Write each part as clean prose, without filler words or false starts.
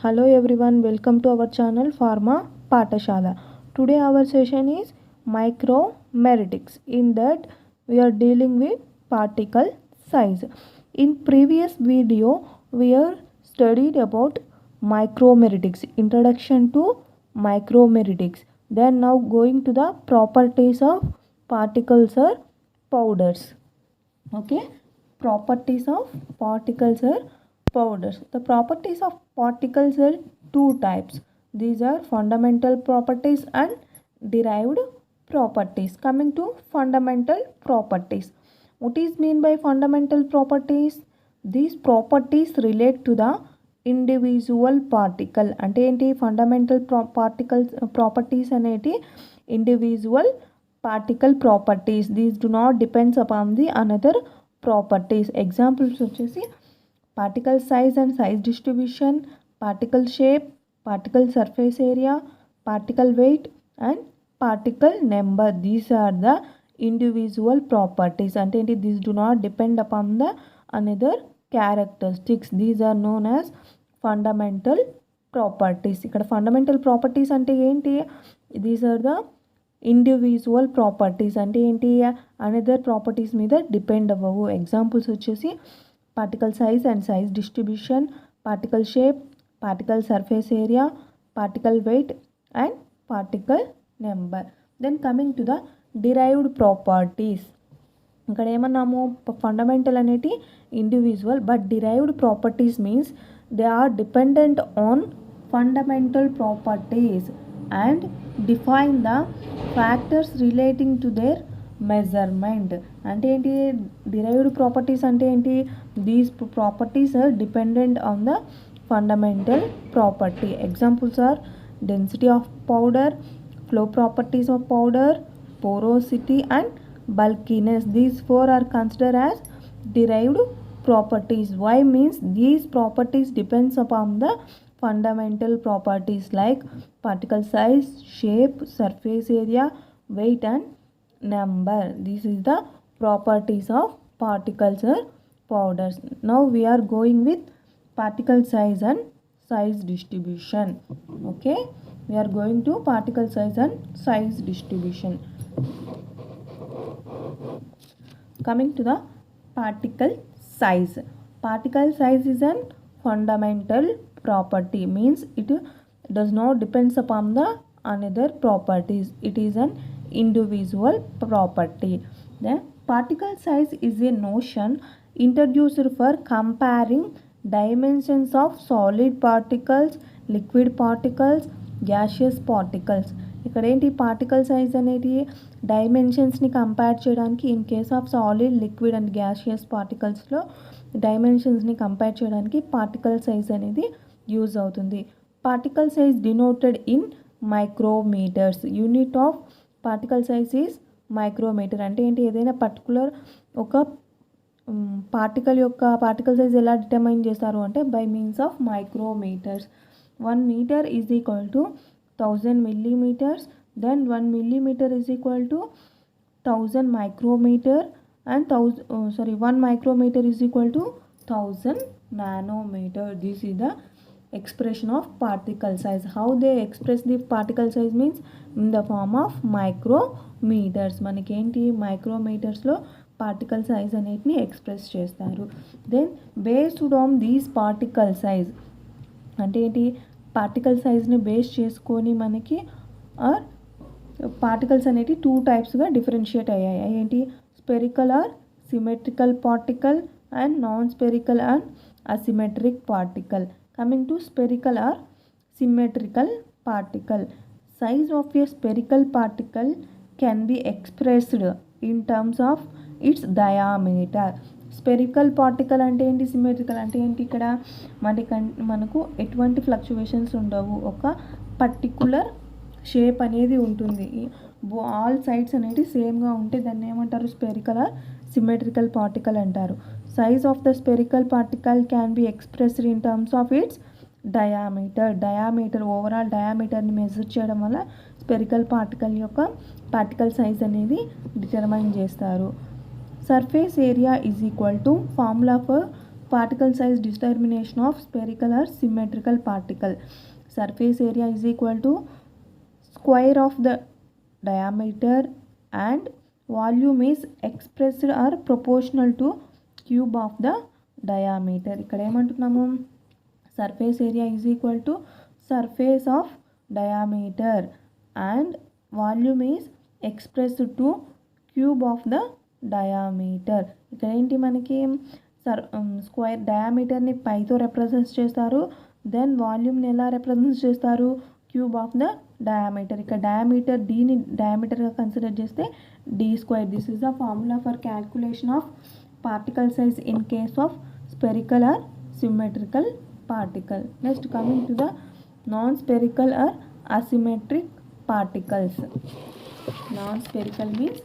Hello everyone, welcome to our channel Pharma Patashala. Today our session is micromeritics. In that we are dealing with particle size. In previous video we are studied about micromeritics, introduction to micromeritics. Then now going to the properties of particles or powders. Okay, properties of particles or powders. The properties of particles are two types. These are fundamental properties and derived properties. Coming to fundamental properties, what is mean by fundamental properties? These properties relate to the individual particle. అంటే ఏంటి fundamental particles properties అనేటి individual particle properties. These do not depends upon the another properties. Examples వచ్చేసి particle size and size distribution, particle shape, particle surface area, particle weight and particle number. These are the individual properties. అంటే ఏంటి, these do not depend upon the another characteristics. These are known as fundamental properties. ఇక్కడ fundamental properties అంటే ఏంటి, these are the individual properties. అంటే ఏంటి, another properties మీద depend అవ్వవు. Examples వచ్చేసి particle size and size distribution, particle shape, particle surface area, particle weight and particle number. Then coming to the derived properties. ఇక్కడ ఏమన్నాము, fundamental అనేటి individual, but derived properties means they are dependent on fundamental properties and define the factors relating to their measurement. అంటే ఏంటి, derived properties అంటే ఏంటి, these properties are dependent on the fundamental property. Examples are density of powder, flow properties of powder, porosity and bulkiness. These four are considered as derived properties. Why means these properties depends upon the fundamental properties like particle size, shape, surface area, weight and number. This is the properties of particles or powders. Now we are going with particle size and size distribution. Okay, we are going to particle size and size distribution. Coming to the particle size. Particle size is an fundamental property, means it does not depends upon the another properties. It is an individual property. The particle size is a notion introduced for comparing dimensions of solid particles, liquid particles, gaseous particles. ఇక్కడ ఏంటి, particle size అనేది డైమెన్షన్స్ని compare చేయడానికి, in case of solid, liquid and gaseous పార్టికల్స్లో డైమెన్షన్స్ని compare చేయడానికి particle size అనేది use అవుతుంది. Particle size denoted in micrometers. Unit of particle size is micrometer. అంటే ఏంటి, ఏదైనా పర్టికులర్ ఒక పార్టికల్ యొక్క పార్టికల్ సైజ్ ఎలా డిటర్మైన్ చేస్తారు అంటే by means of micrometres. 1 meter is equal to 1000 millimeters. Then 1 millimeter is equal to 1000 micrometer and 1 micrometer is equal to 1000 nanometer. This is the expression of particle size. How they express the particle size means in the form of micrometers. మనకి ఏంటి, మైక్రోమీటర్స్లో particle size అనేటిని express చేస్తారు. Then based on these particle size అంటే ఏంటి, particle సైజ్ని base చేసుకొని మనకి particles అనేవి 2 టైప్స్గా డిఫరెన్షియేట్ అయ్యాయి. ఏంటి, spherical or symmetrical particle and non spherical and asymmetric particle. Coming to spherical or symmetrical particle. Size of a spherical particle can be expressed in terms of its diameter. Spherical particle అంటే ఏంటి, symmetrical అంటే ఏంటి, ఇక్కడ మనకు ఎటువంటి fluctuations ఉండవు, ఒక particular shape అనేది ఉంటుంది, ఆల్ సైడ్స్ అనేది సేమ్గా ఉంటే దాన్ని ఏమంటారు, స్పెరికల్ ఆర్ సిమెట్రికల్ పార్టికల్ అంటారు. Size of the spherical particle can be expressed in terms of its diameter. Overall డయామీటర్ని మెజర్ చేయడం వల్ల స్పెరికల్ పార్టికల్ యొక్క పార్టికల్ సైజ్ అనేది డిటర్మైన్ చేస్తారు. Surface area is equal to formula for particle size determination of spherical or symmetrical particle. Surface area is equal to square of the diameter and volume is expressed or proportional to cube of the diameter. ఇక్కడ ఏమంటున్నాము, surface area is equal to surface of diameter and volume is expressed to cube of the diameter. ఇక్కడ ఏంటి మనకి square డయామీటర్ని పైతో represent చేస్తారు, then వాల్యూమ్ని ఎలా represent చేస్తారు, క్యూబ్ ఆఫ్ ద డయామీటర్. ఇక్కడ డయామీటర్ డీని డయామీటర్గా కన్సిడర్ చేస్తే D square. This is the formula for calculation of particle size in case of spherical or symmetrical particle. Next, coming to the non-spherical or asymmetric particles. Non-spherical means,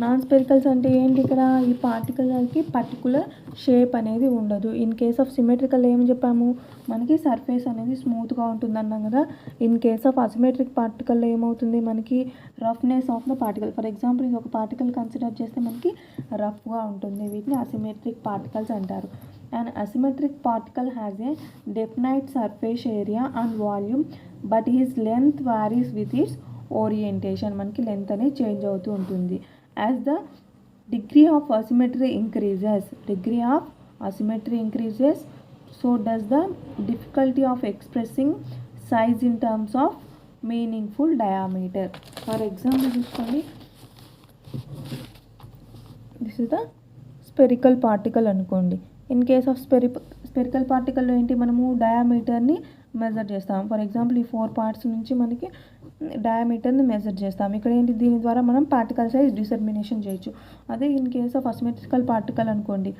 non-sphericals అంటే ఏంటి, ఇక్కడ ఈ పార్టికల్కి particular shape అనేది ఉండదు. In case of symmetrical ఏం చెప్పాము, మనకి surface అనేది స్మూత్గా ఉంటుంది అన్నాం కదా. ఇన్ కేస్ ఆఫ్ అసిమెట్రిక్ పార్టికల్లో ఏమవుతుంది, మనకి roughness of the particle. For example ఇది ఒక పార్టికల్ కన్సిడర్ చేస్తే మనకి రఫ్గా ఉంటుంది, వీటిని అసిమెట్రిక్ పార్టికల్స్ అంటారు. An asymmetric particle has a definite surface area and volume, but his length varies with its orientation. మనకి లెంత్ అనేది చేంజ్ అవుతూ ఉంటుంది. As the degree of asymmetry increases, so does the difficulty of expressing size in terms of meaningful diameter. For example, చూసుకోండి, this is the spherical particle అనుకోండి. In case of spherical పార్టికల్లో ఏంటి, మనము డయామీటర్ని measure చేస్తాం. For example ఈ 4 parts నుంచి మనకి డయామీటర్ని measure చేస్తాం. ఇక్కడ ఏంటి, దీని ద్వారా మనం పార్టికల్ సైజ్ డిటర్మినేషన్ చేయొచ్చు. అదే in case of asymmetrical particle అనుకోండి,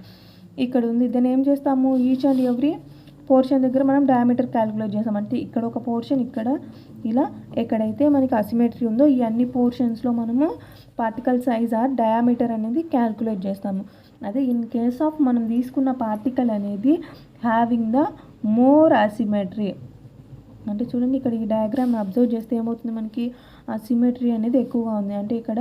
ఇక్కడ ఉంది, దాన్ని ఏం చేస్తాము, ఈచ్ అండ్ ఎవ్రీ పోర్షన్ దగ్గర మనం డయామీటర్ క్యాలిక్యులేట్ చేస్తాం. అంటే ఇక్కడ ఒక పోర్షన్, ఇక్కడ ఇలా ఎక్కడైతే మనకి అసిమెట్రీ ఉందో ఈ అన్ని పోర్షన్స్లో మనము పార్టికల్ సైజ్ ఆర్ డయామీటర్ అనేది క్యాలిక్యులేట్ చేస్తాము. అదే ఇన్ కేస్ ఆఫ్ మనం తీసుకున్న పార్టికల్ అనేది హ్యావింగ్ ద మోర్ అసిమెట్రీ, అంటే చూడండి ఇక్కడ ఈ డయాగ్రామ్ని అబ్జర్వ్ చేస్తే ఏమవుతుంది, మనకి అసిమెట్రీ అనేది ఎక్కువగా ఉంది. అంటే ఇక్కడ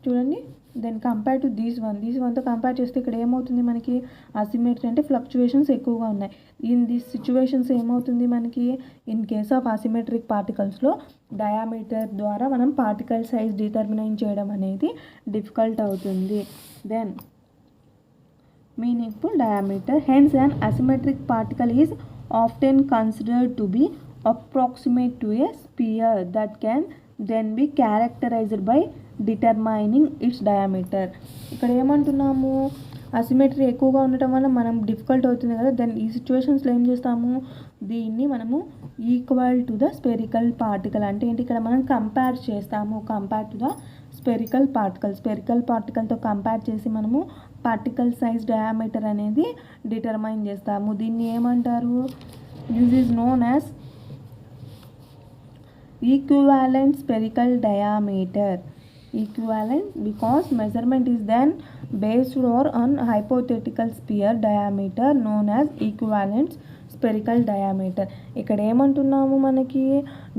చూడండి, దెన్ కంపేర్ టు దీస్ వన్తో కంపేర్ చేస్తే ఇక్కడ ఏమవుతుంది, మనకి అసిమెట్రీ అంటే ఫ్లక్చువేషన్స్ ఎక్కువగా ఉన్నాయి. ఇన్ దీస్ సిచ్యువేషన్స్ ఏమవుతుంది మనకి, ఇన్ కేస్ ఆఫ్ అసిమెట్రిక్ పార్టికల్స్లో డయామీటర్ ద్వారా మనం పార్టికల్ సైజ్ డిటర్మినేట్ చేయడం అనేది డిఫికల్ట్ అవుతుంది. Then meaningful diameter, hence an asymmetric particle is often considered to be approximate to a sphere that can then be characterized by determining its diameter. ఇక్కడ ఏమంటున్నాము, అసిమెట్రీ ఎక్కువగా ఉండటం వల్ల మనం డిఫికల్ట్ అవుతుంది కదా. దెన్ ఈ సిచ్యువేషన్స్లో ఏం చేస్తాము, దీన్ని మనము equal to the spherical particle అంటే ఏంటి, ఇక్కడ మనం కంపేర్ చేస్తాము, కంపేర్ టు ద స్పెరికల్ పార్టికల్తో కంపేర్ చేసి మనము పార్టికల్ సైజ్ డయామీటర్ అనేది డిటర్మైన్ చేస్తాము. దీన్ని ఏమంటారు, this is known as equivalent spherical diameter. Equivalent because measurement is then based on hypothetical sphere diameter known as equivalent spherical diameter. ఇక్కడ ఏమంటున్నాము, మనకి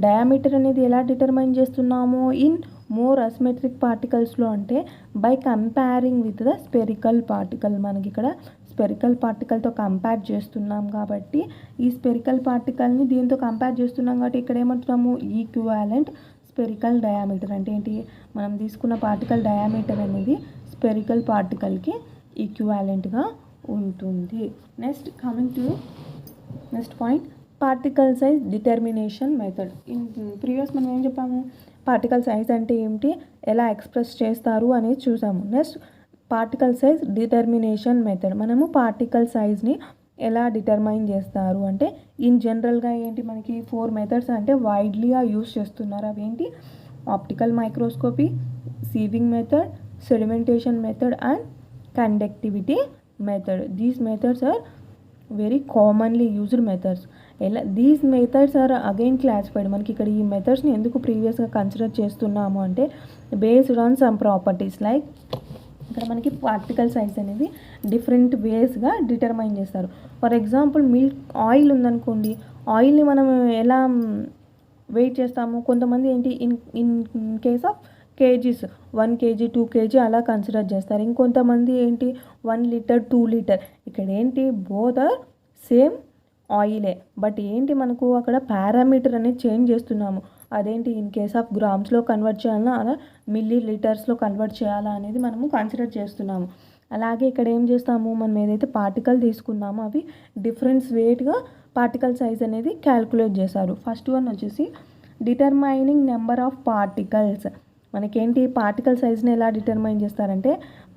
డయామీటర్ అనేది ఎలా డిటర్మైన్ చేస్తున్నాము, ఇన్ మోర్ అసిమెట్రిక్ పార్టికల్స్లో అంటే by comparing with the spherical particle. మనకి ఇక్కడ spherical పార్టికల్తో కంపేర్ చేస్తున్నాం కాబట్టి ఈ స్పెరికల్ పార్టికల్ని దీంతో కంపేర్ చేస్తున్నాం కాబట్టి ఇక్కడ ఏమంటున్నాము, ఈక్వివాలెంట్ స్పెరికల్ డయామీటర్. అంటే ఏంటి, మనం తీసుకున్న పార్టికల్ డయామీటర్ అనేది స్పెరికల్ పార్టికల్కి ఈక్వివాలెంట్గా ఉంటుంది. Next coming to next point, particle size determination method. Previous మనం ఏం చెప్పాము, పార్టికల్ సైజ్ అంటే ఏమిటి, ఎలా ఎక్స్ప్రెస్ చేస్తారు అనేది చూసాము. Next particle size determination method. మనము పార్టికల్ సైజ్ని ఎలా డిటర్మైన్ చేస్తారు అంటే ఇన్ జనరల్గా ఏంటి, మనకి 4 మెథడ్స్ అంటే వైడ్లీగా యూస్ చేస్తున్నారు. అవి ఏంటి, optical microscopy, sieving method, sedimentation method and conductivity method. These methods are very commonly used methods. These methods are again classified. మనకి ఇక్కడ ఈ మెథడ్స్ని ఎందుకు ప్రీవియస్గా కన్సిడర్ చేస్తున్నాము అంటే based on some properties like ఇక్కడ మనకి పార్టికల్ సైజ్ అనేది డిఫరెంట్ వేస్గా డిటర్మైన్ చేస్తారు. ఫర్ ఎగ్జాంపుల్ ఆయిల్ ఉందనుకోండి, ఆయిల్ని మనం ఎలా వెయిట్ చేస్తాము, కొంతమంది ఏంటి in case of kgs 1 KG 2 KG అలా కన్సిడర్ చేస్తారు. ఇంకొంతమంది ఏంటి 1 లీటర్ 2 లీటర్. ఇక్కడ ఏంటి బోత్ ఆర్ సేమ్ ఆయిలే, బట్ ఏంటి మనకు అక్కడ పారామీటర్ అనేది చేంజ్ చేస్తున్నాము. అదేంటి ఇన్ కేస్ ఆఫ్ గ్రామ్స్లో కన్వర్ట్ చేయాలా అలా మిల్లీ లీటర్స్లో కన్వర్ట్ చేయాలా అనేది మనము కన్సిడర్ చేస్తున్నాము. అలాగే ఇక్కడ ఏం చేస్తాము, మనం ఏదైతే పార్టికల్ తీసుకున్నామో అవి డిఫరెన్స్ వెయిట్గా పార్టికల్ సైజ్ అనేది క్యాల్కులేట్ చేశారు. ఫస్ట్ వన్ వచ్చేసి డిటర్మైనింగ్ నెంబర్ ఆఫ్ పార్టికల్స్. మనకేంటి పార్టికల్ సైజ్ని ఎలా డిటర్మైన్ చేస్తారంటే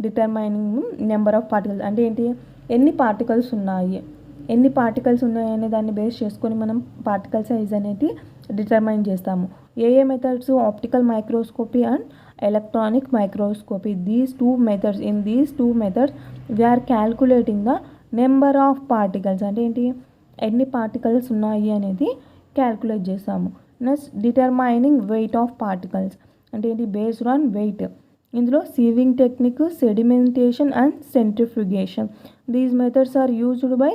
డిటర్మైనింగ్ నెంబర్ ఆఫ్ పార్టికల్స్ అంటే ఏంటి ఎన్ని పార్టికల్స్ ఉన్నాయి అనే దాన్ని బేస్ చేసుకొని మనం పార్టికల్ సైజ్ అనేది డిటర్మైన్ చేస్తాము. ఏ methods optical microscopy and electronic microscopy. these two methods we are calculating the number of particles అంటే ఏంటి ఎన్ని పార్టికల్స్ ఉన్నాయి అనేది క్యాల్కులేట్ చేస్తాము. Next determining weight of particles అంటే ఏంటి బేస్డ్ ఆన్ వెయిట్. ఇందులో sieving technique, sedimentation and centrifugation. These methods are used by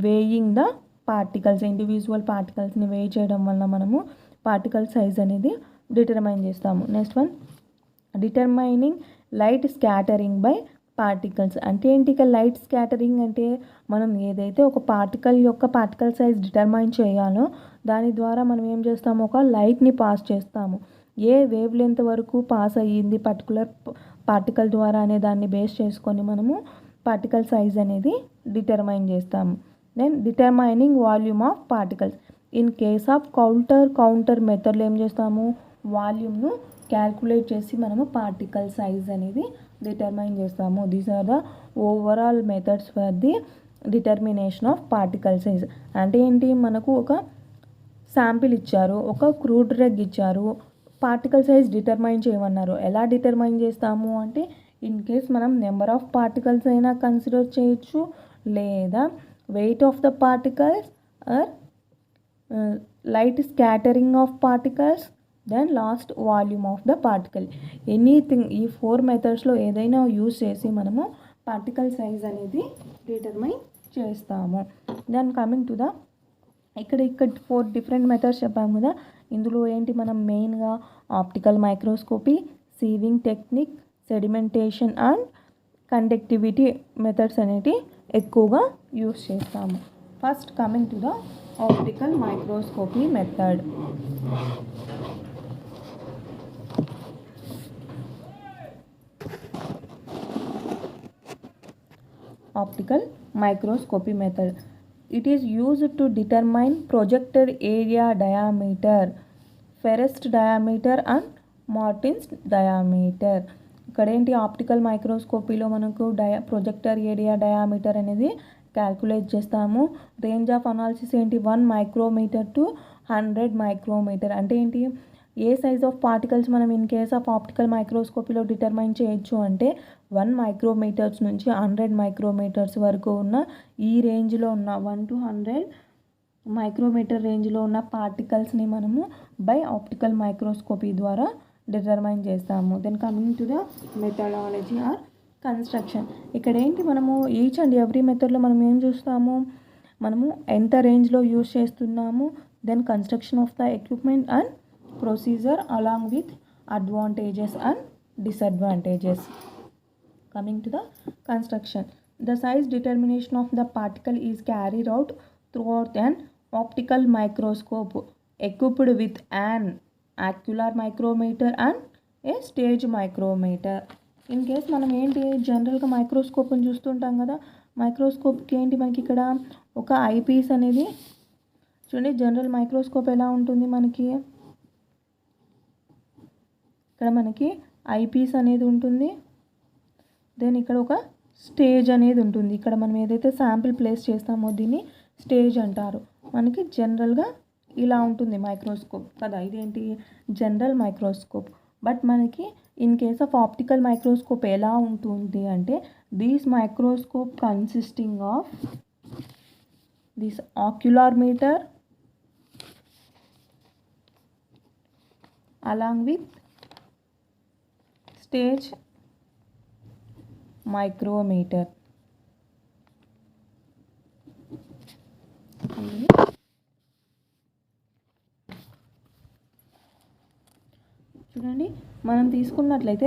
weighing the particles. Individual పార్టికల్స్ని వేయి చేయడం వల్ల మనము పార్టికల్ సైజ్ అనేది డిటర్మైన్ చేస్తాము. Next one determining light scattering by particles అంటే ఏంటి ఇక లైట్ స్కాటరింగ్ అంటే మనం ఏదైతే ఒక పార్టికల్ సైజ్ డిటర్మైన్ చేయాలో దాని ద్వారా మనం ఏం చేస్తాము ఒక లైట్ని పాస్ చేస్తాము. ఏ వేవ్ లెంత్ వరకు పాస్ అయ్యింది పర్టికులర్ పార్టికల్ ద్వారా అనే దాన్ని బేస్ చేసుకొని మనము పార్టికల్ సైజ్ అనేది డిటర్మైన్ చేస్తాము. Then determining volume of particles. In case of counter మెథడ్లో ఏం చేస్తాము వాల్యూమ్ను క్యాల్కులేట్ చేసి మనము పార్టికల్ సైజ్ అనేది డిటర్మైన్ చేస్తాము. These are the overall methods for the determination of particle size. అంటే ఏంటి మనకు ఒక శాంపిల్ ఇచ్చారు, ఒక క్రూడ్ డ్రగ్ ఇచ్చారు, పార్టికల్ సైజ్ డిటర్మైన్ చేయమన్నారు. ఎలా డిటర్మైన్ చేస్తాము అంటే ఇన్ కేస్ మనం నెంబర్ ఆఫ్ పార్టికల్స్ అయినా కన్సిడర్ చేయొచ్చు, లేదా weight of the particles or light scattering of particles, then last volume of the particle. Anything ఈ 4 మెథడ్స్లో ఏదైనా యూజ్ చేసి మనము పార్టికల్ సైజ్ అనేది డిటర్మైన్ చేస్తాము. దెన్ కమింగ్ టు ద ఇక్కడ 4 డిఫరెంట్ మెథడ్స్ చెప్పాము కదా. ఇందులో ఏంటి మనం మెయిన్గా optical microscopy, sewing technique, sedimentation and conductivity methods అనేవి ఎక్కువగా యూజ్ చేస్తాము. First coming to the optical microscopy method. Optical microscopy method. It is used to determine projected area diameter, Ferrest diameter and Martin's diameter. ఇక్కడ ఏంటి optical మైక్రోస్కోపీలో మనకు projector area diameter అనేది calculate చేస్తాము. Range of analysis ఏంటి 1 micrometer to 100 micrometer. అంటే ఏంటి ఏ సైజ్ ఆఫ్ పార్టికల్స్ మనం ఇన్ కేస్ ఆఫ్ ఆప్టికల్ మైక్రోస్కోపీలో డిటర్మైన్ చేయొచ్చు అంటే 1 మైక్రోమీటర్స్ నుంచి 100 మైక్రోమీటర్స్ వరకు ఉన్న ఈ రేంజ్లో ఉన్న 1 to 100 మైక్రోమీటర్ రేంజ్లో ఉన్న పార్టికల్స్ని మనము బై ఆప్టికల్ మైక్రోస్కోపీ ద్వారా డిటర్మైన్ చేస్తాము. Then coming to the methodology or construction. ఇక్కడ ఏంటి మనము ఈచ్ అండ్ ఎవ్రీ మెథడ్లో మనం ఏం చూస్తాము, మనము ఎంత రేంజ్లో యూజ్ చేస్తున్నాము, then construction of the equipment and procedure along with advantages and disadvantages. Coming to the construction, the size determination of the particle is carried out throughout an optical microscope equipped with an ocular micrometer and a stage micrometer. In case మనం ఏంటి జనరల్గా మైక్రోస్కోప్ని చూస్తుంటాం కదా, మైక్రోస్కోప్కి ఏంటి మనకి ఇక్కడ ఒక eyepiece అనేది చూడండి. జనరల్ మైక్రోస్కోప్ ఎలా ఉంటుంది మనకి ఇక్కడ మనకి ఐపీస్ అనేది ఉంటుంది, దెన్ ఇక్కడ ఒక స్టేజ్ అనేది ఉంటుంది. ఇక్కడ మనం ఏదైతే శాంపిల్ ప్లేస్ చేస్తామో దీన్ని స్టేజ్ అంటారు. మనకి జనరల్గా ఇలా ఉంటుంది మైక్రోస్కోప్ కదా, ఇదేంటి జనరల్ మైక్రోస్కోప్. బట్ మనకి in case of optical microscope ఎలా ఉంటుంది అంటే these microscope consisting of this ocular meter along with stage micrometer. చూడండి, మనం తీసుకున్నట్లయితే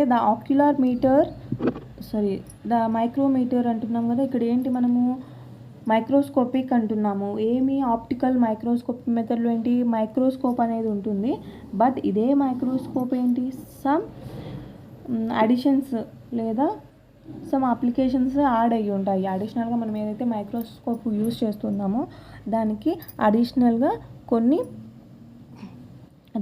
ద మైక్రోమీటర్ అంటున్నాం కదా. ఇక్కడ ఏంటి, మనము మైక్రోస్కోపిక్ అంటున్నాము. ఏమి ఆప్టికల్ మైక్రోస్కోప్ మెథడ్లో ఏంటి, మైక్రోస్కోప్ అనేది ఉంటుంది. బట్ ఇదే మైక్రోస్కోప్ ఏంటి, సమ్ అడిషన్స్ లేదా సమ్ అప్లికేషన్స్ యాడ్ అయ్యి ఉంటాయి. అడిషనల్గా మనం ఏదైతే మైక్రోస్కోప్ యూజ్ చేస్తున్నామో దానికి అడిషనల్గా కొన్ని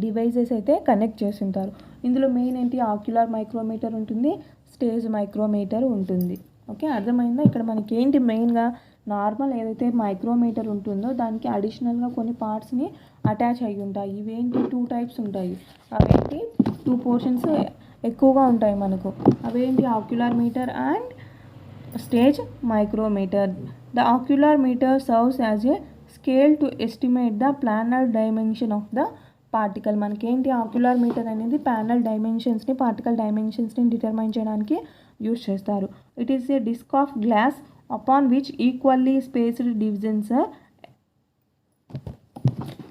డివైజెస్ అయితే కనెక్ట్ చేసి ఉంటారు. ఇందులో మెయిన్ ఏంటి, ఆక్యులర్ మైక్రోమీటర్ ఉంటుంది, స్టేజ్ మైక్రోమీటర్ ఉంటుంది. ఓకే, అర్థమైందా? ఇక్కడ మనకి ఏంటి, మెయిన్గా నార్మల్ ఏదైతే మైక్రోమీటర్ ఉంటుందో దానికి అడిషనల్గా కొన్ని పార్ట్స్ని అటాచ్ అయ్యి ఉంటాయి. ఇవేంటి, 2 టైప్స్ ఉంటాయి. అవేంటి, 2 పోర్షన్స్ ఎక్కువగా ఉంటాయి మనకు. అవేంటి, ocular meter and stage micrometer. The ocular meter serves as a scale to estimate the planar dimension of the particle. మనకేంటి, ఆక్యులర్ మీటర్ అనేది ప్యానల్ డైమెన్షన్స్ని, పార్టికల్ డైమెన్షన్స్ని డిటర్మైన్ చేయడానికి యూజ్ చేస్తారు. It is a disc of glass upon which equally spaced divisions are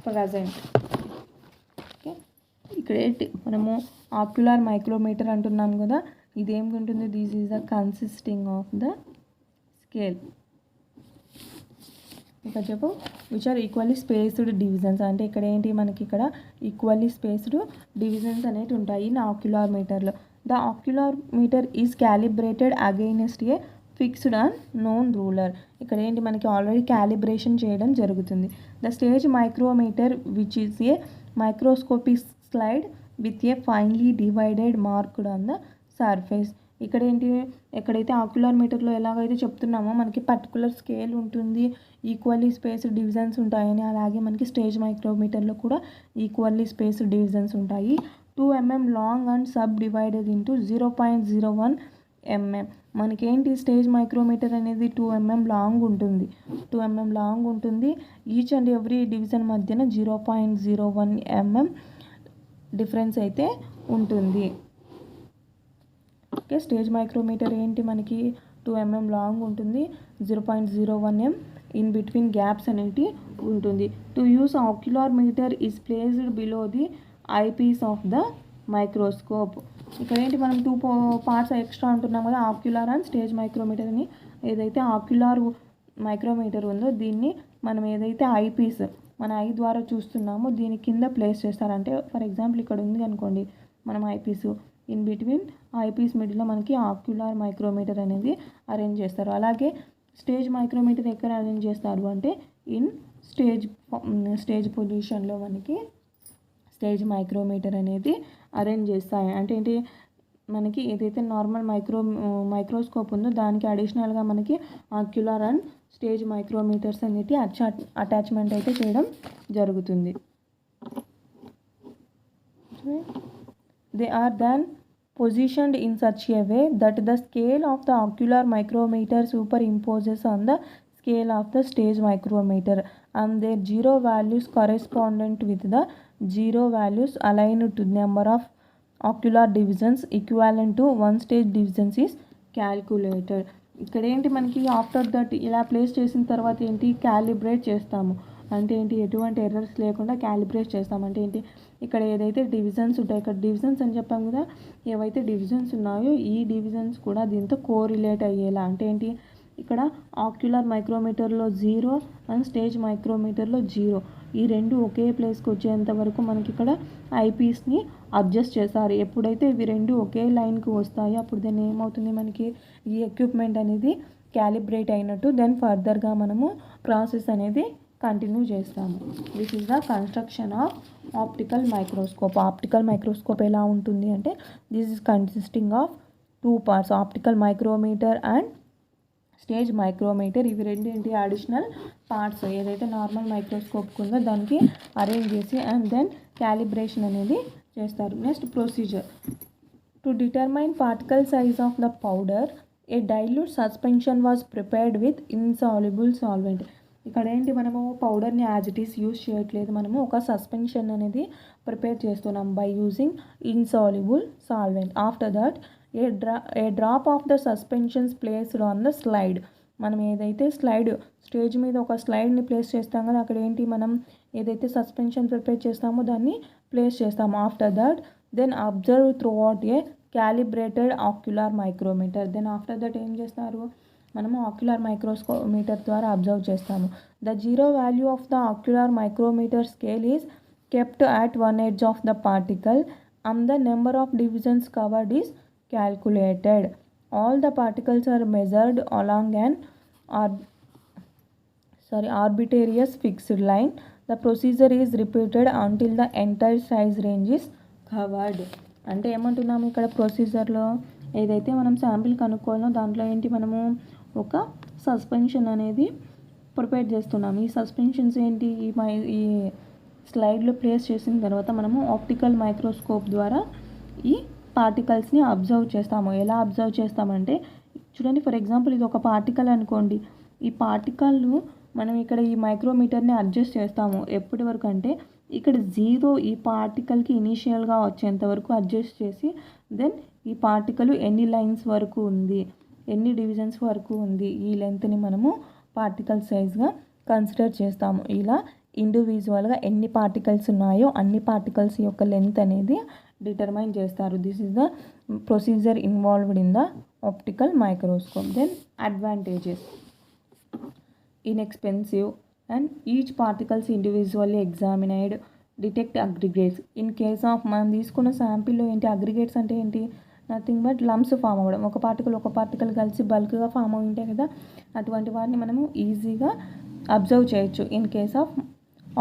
present. Okay, ఇక్కడ ఏంటి, మనము ఆక్యులర్ మైక్రోమీటర్ అంటున్నాం కదా. ఇదేమిటి, this is the consisting of the scale. ఇక్కడ చెప్పు, which are equally spaced divisions. అంటే ఇక్కడ ఏంటి, మనకి ఇక్కడ ఈక్వల్లీ స్పేస్డ్ డివిజన్స్ అనేవి ఉంటాయి నా ఆక్యులర్ మీటర్లో. The ocular meter is calibrated against a fixed and known ruler. ఇక్కడ ఏంటి, మనకి ఆల్రెడీ క్యాలిబ్రేషన్ చేయడం జరుగుతుంది. The stage micrometer which is a microscopic slide with a finely divided marked on the surface. ఇక్కడ ఏంటి, ఎక్కడైతే ఆక్యులర్ మీటర్లో ఎలాగైతే చెప్తున్నామో మనకి పర్టికులర్ స్కేల్ ఉంటుంది, ఈక్వల్లీ స్పేస్డ్ డివిజన్స్ ఉంటాయని, అలాగే మనకి స్టేజ్ మైక్రోమీటర్లో కూడా ఈక్వల్లీ స్పేస్డ్ డివిజన్స్ ఉంటాయి. 2 mm long and sub divided into 0.01 mm. మనకేంటి, స్టేజ్ మైక్రోమీటర్ అనేది 2 mm లాంగ్ ఉంటుంది. 2 mm లాంగ్ ఉంటుంది. ఈచ్ అండ్ ఎవ్రీ డివిజన్ మధ్యన 0.01 mm డిఫరెన్స్ అయితే ఉంటుంది. ఓకే, స్టేజ్ మైక్రోమీటర్ ఏంటి, మనకి 2 mm లాంగ్ ఉంటుంది, 0.01 mm ఇన్ బిట్వీన్ గ్యాప్స్ అనేటి ఉంటుంది. To use ocular meter is placed below the eyepiece of the microscope. ఇక్కడ ఏంటి, మనం 2 పార్ట్స్ ఎక్స్ట్రా అంటున్నాం కదా, ఆక్యులర్ అండ్ స్టేజ్ మైక్రోమీటర్ అని. ఏదైతే ఆక్యులర్ మైక్రోమీటర్ ఉందో దీన్ని మనం ఏదైతే ఐ పీస్ మన ఐ ద్వారా చూస్తున్నామో దీని కింద ప్లేస్ చేస్తారంటే, ఫర్ ఎగ్జాంపుల్ ఇక్కడ ఉంది అనుకోండి మనం eyepiece, in between eyepiece మిడిల్లో మనకి ఆక్యులర్ మైక్రోమీటర్ అనేది అరేంజ్ చేస్తారు. అలాగే స్టేజ్ మైక్రోమీటర్ ఎక్కడ అరేంజ్ చేస్తారు అంటే ఇన్ స్టేజ్ పొజిషన్లో మనకి స్టేజ్ మైక్రోమీటర్ అనేది అరేంజ్ చేస్తాయి. అంటే ఏంటి, మనకి ఏదైతే నార్మల్ మైక్రోస్కోప్ ఉందో దానికి అడిషనల్గా మనకి ఆక్యులర్ అండ్ స్టేజ్ మైక్రోమీటర్స్ అనేటి అటాచ్మెంట్ అయితే చేయడం జరుగుతుంది. They are then positioned in such a way that the scale of the ocular micrometer superimposes on the scale of the stage micrometer and their zero values correspondent with the zero values aligned to the number of ocular divisions equivalent to one stage divisions is calculated. ఇక్కడ ఏంటి, మనకి after that ఇలా place చేసిన తర్వాత ఏంటి, calibrate చేస్తాము. అంటే ఏంటి, ఎటువంటి ఎర్రర్స్ లేకుండా క్యాలిబ్రేట్ చేస్తాం. అంటే ఏంటి, ఇక్కడ ఏదైతే డివిజన్స్ ఉంటాయి, ఇక్కడ డివిజన్స్ అని చెప్పాం కదా, ఏవైతే డివిజన్స్ ఉన్నాయో ఈ డివిజన్స్ కూడా దీంతో కోరిలేట్ అయ్యేలా. అంటే ఏంటి, ఇక్కడ ఆక్యులర్ మైక్రోమీటర్లో 0 అండ్ స్టేజ్ మైక్రోమీటర్లో 0, ఈ రెండు ఒకే ప్లేస్కి వచ్చేంత వరకు మనకి ఇక్కడ ఐపీస్ని అడ్జస్ట్ చేస్తారు. ఎప్పుడైతే ఇవి రెండు ఒకే లైన్కి వస్తాయో అప్పుడు దాన్ని ఏమవుతుంది, మనకి ఈ ఎక్విప్మెంట్ అనేది క్యాలిబ్రేట్ అయినట్టు. దెన్ ఫర్దర్గా మనము ప్రాసెస్ అనేది కంటిన్యూ చేస్తాము. This is the construction of optical microscope. Optical microscope ఎలా ఉంటుంది అంటే, this is consisting of 2 parts, optical micrometer and stage micrometer. ఇవి రెండు ఏంటి, అడిషనల్ పార్ట్స్ ఏదైతే నార్మల్ మైక్రోస్కోప్ ఉందో దానికి అరేంజ్ చేసి అండ్ దెన్ క్యాలిబ్రేషన్ అనేది చేస్తారు. Next procedure, to determine particle size of the powder a dilute suspension was prepared with insoluble solvent. ఇక్కడ ఏంటి, మనము పౌడర్ని యాజ్ ఇట్ ఈస్ యూజ్ చేయట్లేదు, మనము ఒక సస్పెన్షన్ అనేది ప్రిపేర్ చేస్తున్నాం by using insoluble solvent. After that A drop of the suspensions placed on the slide. మనం ఏదైతే స్టేజ్ మీద ఒక స్లైడ్ని ప్లేస్ చేస్తాం కదా, అక్కడ ఏంటి, మనం ఏదైతే సస్పెన్షన్ ప్రిపేర్ చేస్తామో దాన్ని ప్లేస్ చేస్తాము. After that then observe throughout a calibrated ocular micrometer. Then after that ఏం చేస్తారు, మనము ఆక్యులర్ మైక్రోమీటర్ ద్వారా అబ్జర్వ్ చేస్తాము. The zero value of the ocular micrometer scale is kept at one edge of the particle and the number of divisions covered is calculated. All the particles are measured along an arbitrary fixed line. The procedure is repeated until the entire size range is covered. అంటే ఏమంటున్నాము ఇక్కడ ప్రొసీజర్లో ఏదైతే మనం sample కనుక్కోవాలో దాంట్లో ఏంటి, మనము ఒక suspension అనేది prepare చేస్తున్నాము. ఈ సస్పెన్షన్స్ ఏంటి, ఈ స్లైడ్లో ప్లేస్ చేసిన తర్వాత మనము ఆప్టికల్ మైక్రోస్కోప్ ద్వారా ఈ పార్టికల్స్ని అబ్జర్వ్ చేస్తాము. ఎలా అబ్జర్వ్ చేస్తామంటే చూడండి, ఫర్ ఎగ్జాంపుల్ ఇది ఒక పార్టికల్ అనుకోండి. ఈ పార్టికల్ను మనం ఇక్కడ ఈ మైక్రోమీటర్ని అడ్జస్ట్ చేస్తాము. ఎప్పటి వరకు అంటే ఇక్కడ జీరో ఈ పార్టికల్కి ఇనీషియల్గా వచ్చేంత వరకు అడ్జస్ట్ చేసి దెన్ ఈ పార్టికల్ ఎన్ని లైన్స్ వరకు ఉంది, ఎన్ని డివిజన్స్ వరకు ఉంది, ఈ లెంత్ని మనము పార్టికల్ సైజ్గా కన్సిడర్ చేస్తాము. ఇలా ఇండివిజువల్గా ఎన్ని పార్టికల్స్ ఉన్నాయో అన్ని పార్టికల్స్ యొక్క లెంత్ అనేది డిటర్మైన్ చేస్తారు. This is the procedure involved in the optical microscope. Then advantages: inexpensive and each particles individually examined, detect aggregates. In case of మనం తీసుకున్న శాంపిల్లో ఏంటి, అగ్రిగేట్స్ అంటే ఏంటి, నథింగ్ బట్ లమ్స్ ఫామ్ అవ్వడం. ఒక పార్టికల్ కలిసి బల్క్గా ఫామ్ అయి ఉంటాయి కదా, అటువంటి వాటిని మనము ఈజీగా అబ్జర్వ్ చేయొచ్చు in case of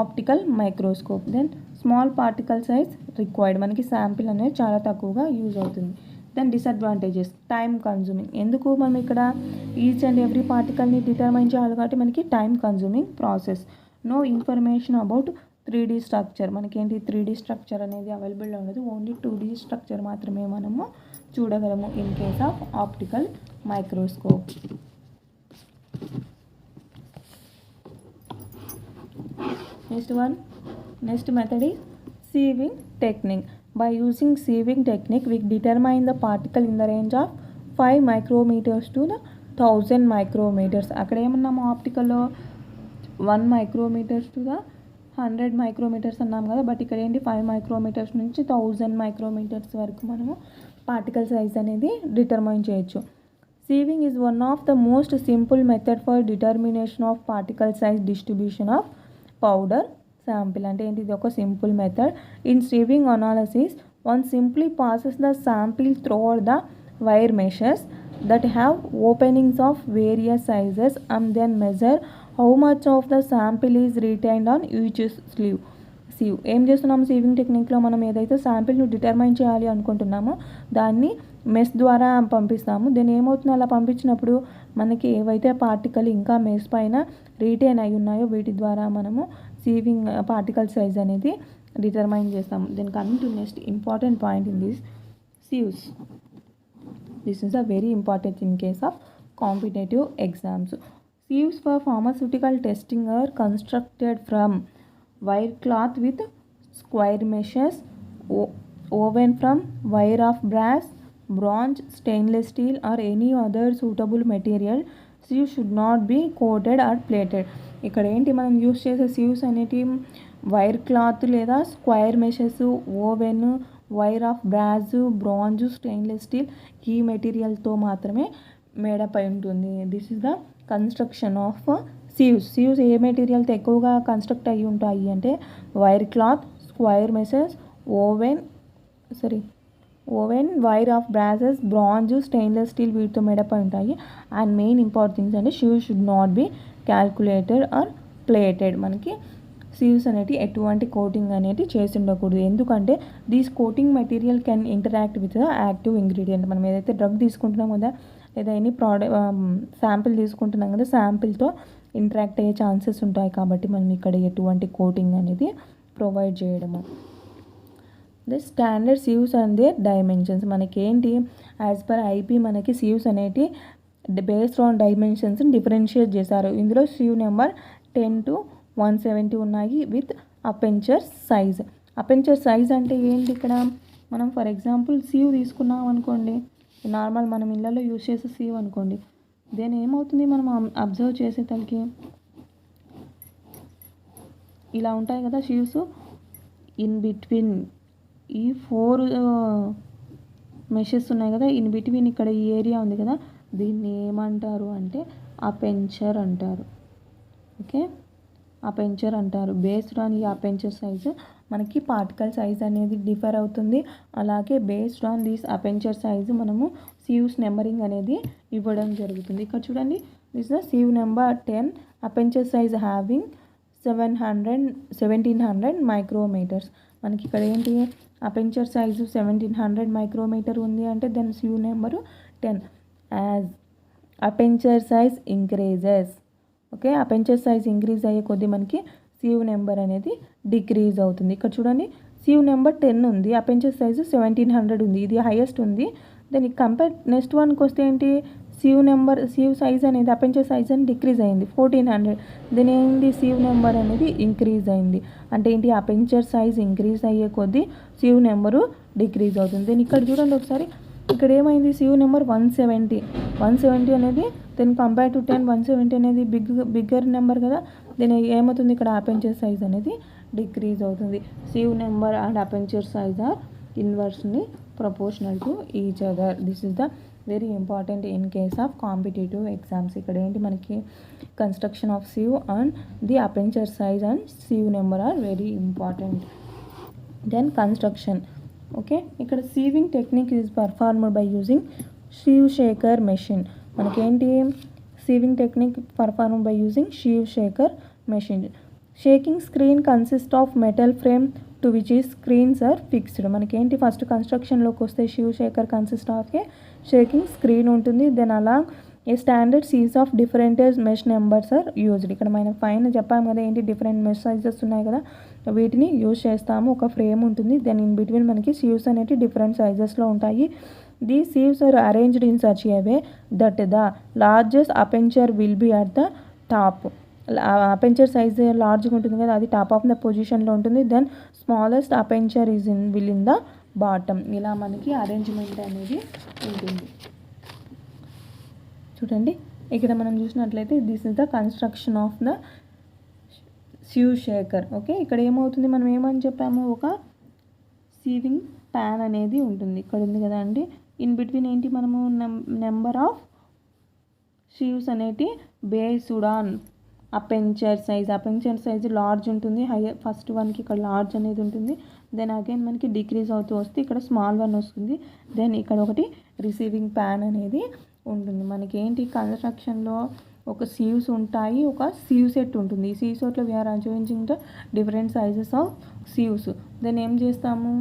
optical microscope. Then small particle size required, మనకి శాంపిల్ అనేది చాలా తక్కువగా యూజ్ అవుతుంది. Then disadvantages: time consuming. ఎందుకు మనం ఇక్కడ ఈచ్ అండ్ ఎవ్రీ పార్టికల్ని డిటర్మైన్ చేయాలి కాబట్టి మనకి time consuming process. No information about 3D structure, మనకేంటి 3D స్ట్రక్చర్ అనేది అవైలబుల్లో ఉండదు, ఓన్లీ 2D స్ట్రక్చర్ మాత్రమే మనము చూడగలము in case of optical microscope. Next method is sieving technique. By using sieving technique, we determine the particle in the range of 5 micrometers to the 1000 micrometers. అక్కడ ఏమన్నాము, ఆప్టికల్లో 1 micrometers to the 100 micrometers అన్నాం కదా, but ఇక్కడ ఏంటి 5 micrometers నుంచి 1000 micrometers వరకు మనము particle size అనేది determine చేయొచ్చు. Sieving is one of the most simple method for determination of particle size distribution of powder sample. అంటే ఏంటి, ఇది ఒక simple method. In sieving analysis, one simply passes the sample through the wire meshes that have openings of various sizes and then measure how much of the sample is retained on each sleeve. ఏం చేస్తున్నాము, sewing టెక్నిక్లో మనం ఏదైతే శాంపిల్ను determine చేయాలి అనుకుంటున్నామో దాన్ని mess ద్వారా పంపిస్తాము. Then ఏమవుతుంది, అలా పంపించినప్పుడు మనకి ఏవైతే పార్టికల్ ఇంకా మెస్ పైన రీటైన్ అయి ఉన్నాయో వీటి ద్వారా మనము సీవింగ్ పార్టికల్ సైజ్ అనేది డిటర్మైన్ చేస్తాము. Then coming to next important point in this sieves. This is a very important in case of competitive exams. Sieves for pharmaceutical testing are constructed from wire cloth with square meshes woven from wire of brass, bronze, stainless steel or any other suitable material. Sieves should not be coated or plated. ఇక్కడ ఏంటి, మనం use చేసే sieves అనేటి wire cloth లేదా square meshes, woven, wire of brass, bronze, stainless steel ఈ మెటీరియల్తో మాత్రమే made up అయి ఉంటుంది. This is the construction of sieves ఏ మెటీరియల్తో ఎక్కువగా కన్స్ట్రక్ట్ అయ్యి ఉంటాయి అంటే wire cloth, square meshes, woven, wire of brasses, bronze, stainless steel వీటితో మేడప్ అయి ఉంటాయి. అండ్ మెయిన్ ఇంపార్టెంట్ థింగ్స్ అంటే sieves should not be calculated or plated. మనకి సీవ్స్ అనేటి ఎటువంటి కోటింగ్ అనేది చేసి ఉండకూడదు. ఎందుకంటే these coating material can interact with the active ingredient. మనం ఏదైతే డ్రగ్ తీసుకుంటున్నాం కదా లేదా ఎనీ శాంపిల్ తీసుకుంటున్నాం కదా, శాంపిల్తో ఇంటరాక్ట్ అయ్యే ఛాన్సెస్ ఉంటాయి కాబట్టి మనం ఇక్కడ ఎటువంటి కోటింగ్ అనేది ప్రొవైడ్ చేయడము. The standard sieves and their dimensions. మనకేంటి యాజ్ పర్ ఐపీ మనకి సీవ్స్ అనేటి బేస్డ్ ఆన్ డైమెన్షన్స్ డిఫరెన్షియేట్ చేశారు. ఇందులో సీవ్ నెంబర్ 10 to 170 ఉన్నాయి with aperture size. Aperture size అంటే ఏంటి, ఇక్కడ మనం ఫర్ ఎగ్జాంపుల్ సీవ్ తీసుకున్నాం అనుకోండి, నార్మల్ మనం ఇళ్ళలో యూజ్ చేసే సీవ్ అనుకోండి, దేని ఏమవుతుంది మనం అబ్జర్వ్ చేసేసరికి ఇలా ఉంటాయి కదా సీవ్స్. ఇన్ బిట్వీన్ ఈ 4 మెషెస్ ఉన్నాయి కదా, ఇన్ బిట్వీన్ ఇక్కడ ఈ ఏరియా ఉంది కదా, దీన్ని ఏమంటారు అంటే అపెంచర్ అంటారు. ఓకే, అపెంచర్ అంటారు. బేస్డ్ ఆన్ ఈ అపెంచర్ సైజు మనకి పార్టికల్ సైజ్ అనేది డిఫర్ అవుతుంది. అలాగే based on this aperture size మనము సీవ్స్ నెంబరింగ్ అనేది ఇవ్వడం జరుగుతుంది. ఇక్కడ చూడండి, this the sieve number 10, aperture size having 1700 micrometres. మనకి ఇక్కడ ఏంటి, అపెంచర్ సైజు 1700 మైక్రోమీటర్ ఉంది అంటే then sieve number 10. As aperture size increases, okay, aperture size increase అయ్యే కొద్దీ మనకి సీవ్ నెంబర్ అనేది డిక్రీజ్ అవుతుంది. ఇక్కడ చూడండి, సీవ్ నెంబర్ 10 ఉంది, అపెంచర్ సైజు 1700 ఉంది, ఇది హైయెస్ట్ ఉంది. దానికి కంపేర్ నెక్స్ట్ వన్కి వస్తే ఏంటి, సీవ్ సైజ్ అనేది అపెంచర్ సైజ్ అని డిక్రీజ్ అయింది 1400. దీని ఏంటి, సీవ్ నెంబర్ అనేది ఇంక్రీజ్ అయింది. అంటే ఏంటి, అపెంచర్ సైజ్ ఇంక్రీజ్ అయ్యే కొద్దీ సీవ్ నెంబరు డిక్రీజ్ అవుతుంది. దీని ఇక్కడ చూడండి ఒకసారి, ఇక్కడ ఏమైంది, సీవ్ నెంబర్ 170 అనేది దెన్ కంపేర్ టు 10, 170 అనేది బిగ్గర్ నెంబర్ కదా, దీని ఏమవుతుంది, ఇక్కడ అపెంచర్ సైజ్ అనేది డిక్రీజ్ అవుతుంది. Sieve number and aperture size are inversely proportional to each other. This is the very important in case of competitive exams. ఇక్కడ ఏంటి మనకి construction of sieve and the aperture size and sieve number are very important. Then construction. Okay, ఇక్కడ sieving technique is performed by using sieve shaker machine. మనకేంటి, sieving technique perform by using sieve shaker machine. Shaking screen consist of metal frame to which ఈ screens are fixed. మనకేంటి, first కన్స్ట్రక్షన్లోకి వస్తే sieve shaker consist of a shaking screen ఉంటుంది. Then అలా a standard sieves of different mesh numbers are used. ఇక్కడ మనం పైన చెప్పాము కదా, ఏంటి డిఫరెంట్ మెష్ సైజెస్ ఉన్నాయి కదా, వీటిని యూజ్ చేస్తాము. ఒక ఫ్రేమ్ ఉంటుంది, దెన్ ఇన్ బిట్వీన్ మనకి సీవ్స్ అనేవి డిఫరెంట్ సైజెస్లో ఉంటాయి. These sieves are arranged in such a way that the largest aperture will be at the top. Aperture size లార్జ్గా ఉంటుంది కదా, అది టాప్ ఆఫ్ ద పొజిషన్లో ఉంటుంది. Then smallest aperture will in the bottom. ఇలా మనకి అరేంజ్మెంట్ అనేది ఉంటుంది. చూడండి, ఇక్కడ మనం చూసినట్లయితే this is the construction of the sieve shaker. Okay, ఇక్కడ ఏమవుతుంది, మనం ఏమని చెప్పాము, ఒక సీవింగ్ ప్యాన్ అనేది ఉంటుంది. ఇక్కడ ఉంది కదా అండి, ఇన్ బిట్వీన్ ఏంటి, మనము నెంబర్ ఆఫ్ షీవ్స్ అనేటి బేస్డ్ ఆన్ అపెంచర్ సైజ్ లార్జ్ ఉంటుంది. ఫస్ట్ వన్కి ఇక్కడ లార్జ్ అనేది ఉంటుంది. దెన్ అగైన్ మనకి డిక్రీజ్ అవుతూ వస్తే ఇక్కడ స్మాల్ వన్ వస్తుంది. దెన్ ఇక్కడ ఒకటి రిసీవింగ్ ప్యాన్ అనేది ఉంటుంది. మనకి ఏంటి, కన్స్ట్రక్షన్లో ఒక సీవ్స్ ఉంటాయి, ఒక సీవ్ సెట్ ఉంటుంది. ఈ సీవ్ సెట్లో we are arranging the different sizes of sieves. Then ఏం చేస్తాము,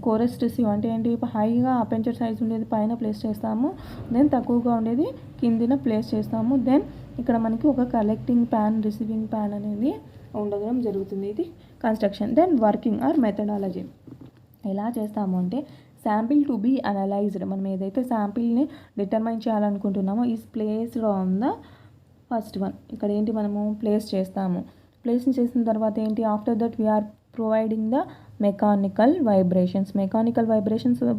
కోరెస్ట్ సీవ్ అంటే ఏంటి, హైగా అపెంచర్ సైజ్ ఉండేది పైన ప్లేస్ చేస్తాము, దెన్ తక్కువగా ఉండేది కిందిన ప్లేస్ చేస్తాము. దెన్ ఇక్కడ మనకి ఒక కలెక్టింగ్ ప్యాన్, రిసీవింగ్ ప్యాన్ అనేది ఉండడం జరుగుతుంది. ఇది construction. Then working or methodology. ఎలా చేస్తాము అంటే, శాంపిల్ టు బీ అనలైజ్డ్. మనం ఏదైతే శాంపిల్ని డిటర్మైన్ చేయాలనుకుంటున్నామో is placed on the first one. ఇక్కడ ఏంటి, మనము ప్లేస్ చేస్తాము. ప్లేస్ చేసిన తర్వాత ఏంటి, after that we are providing the mechanical vibrations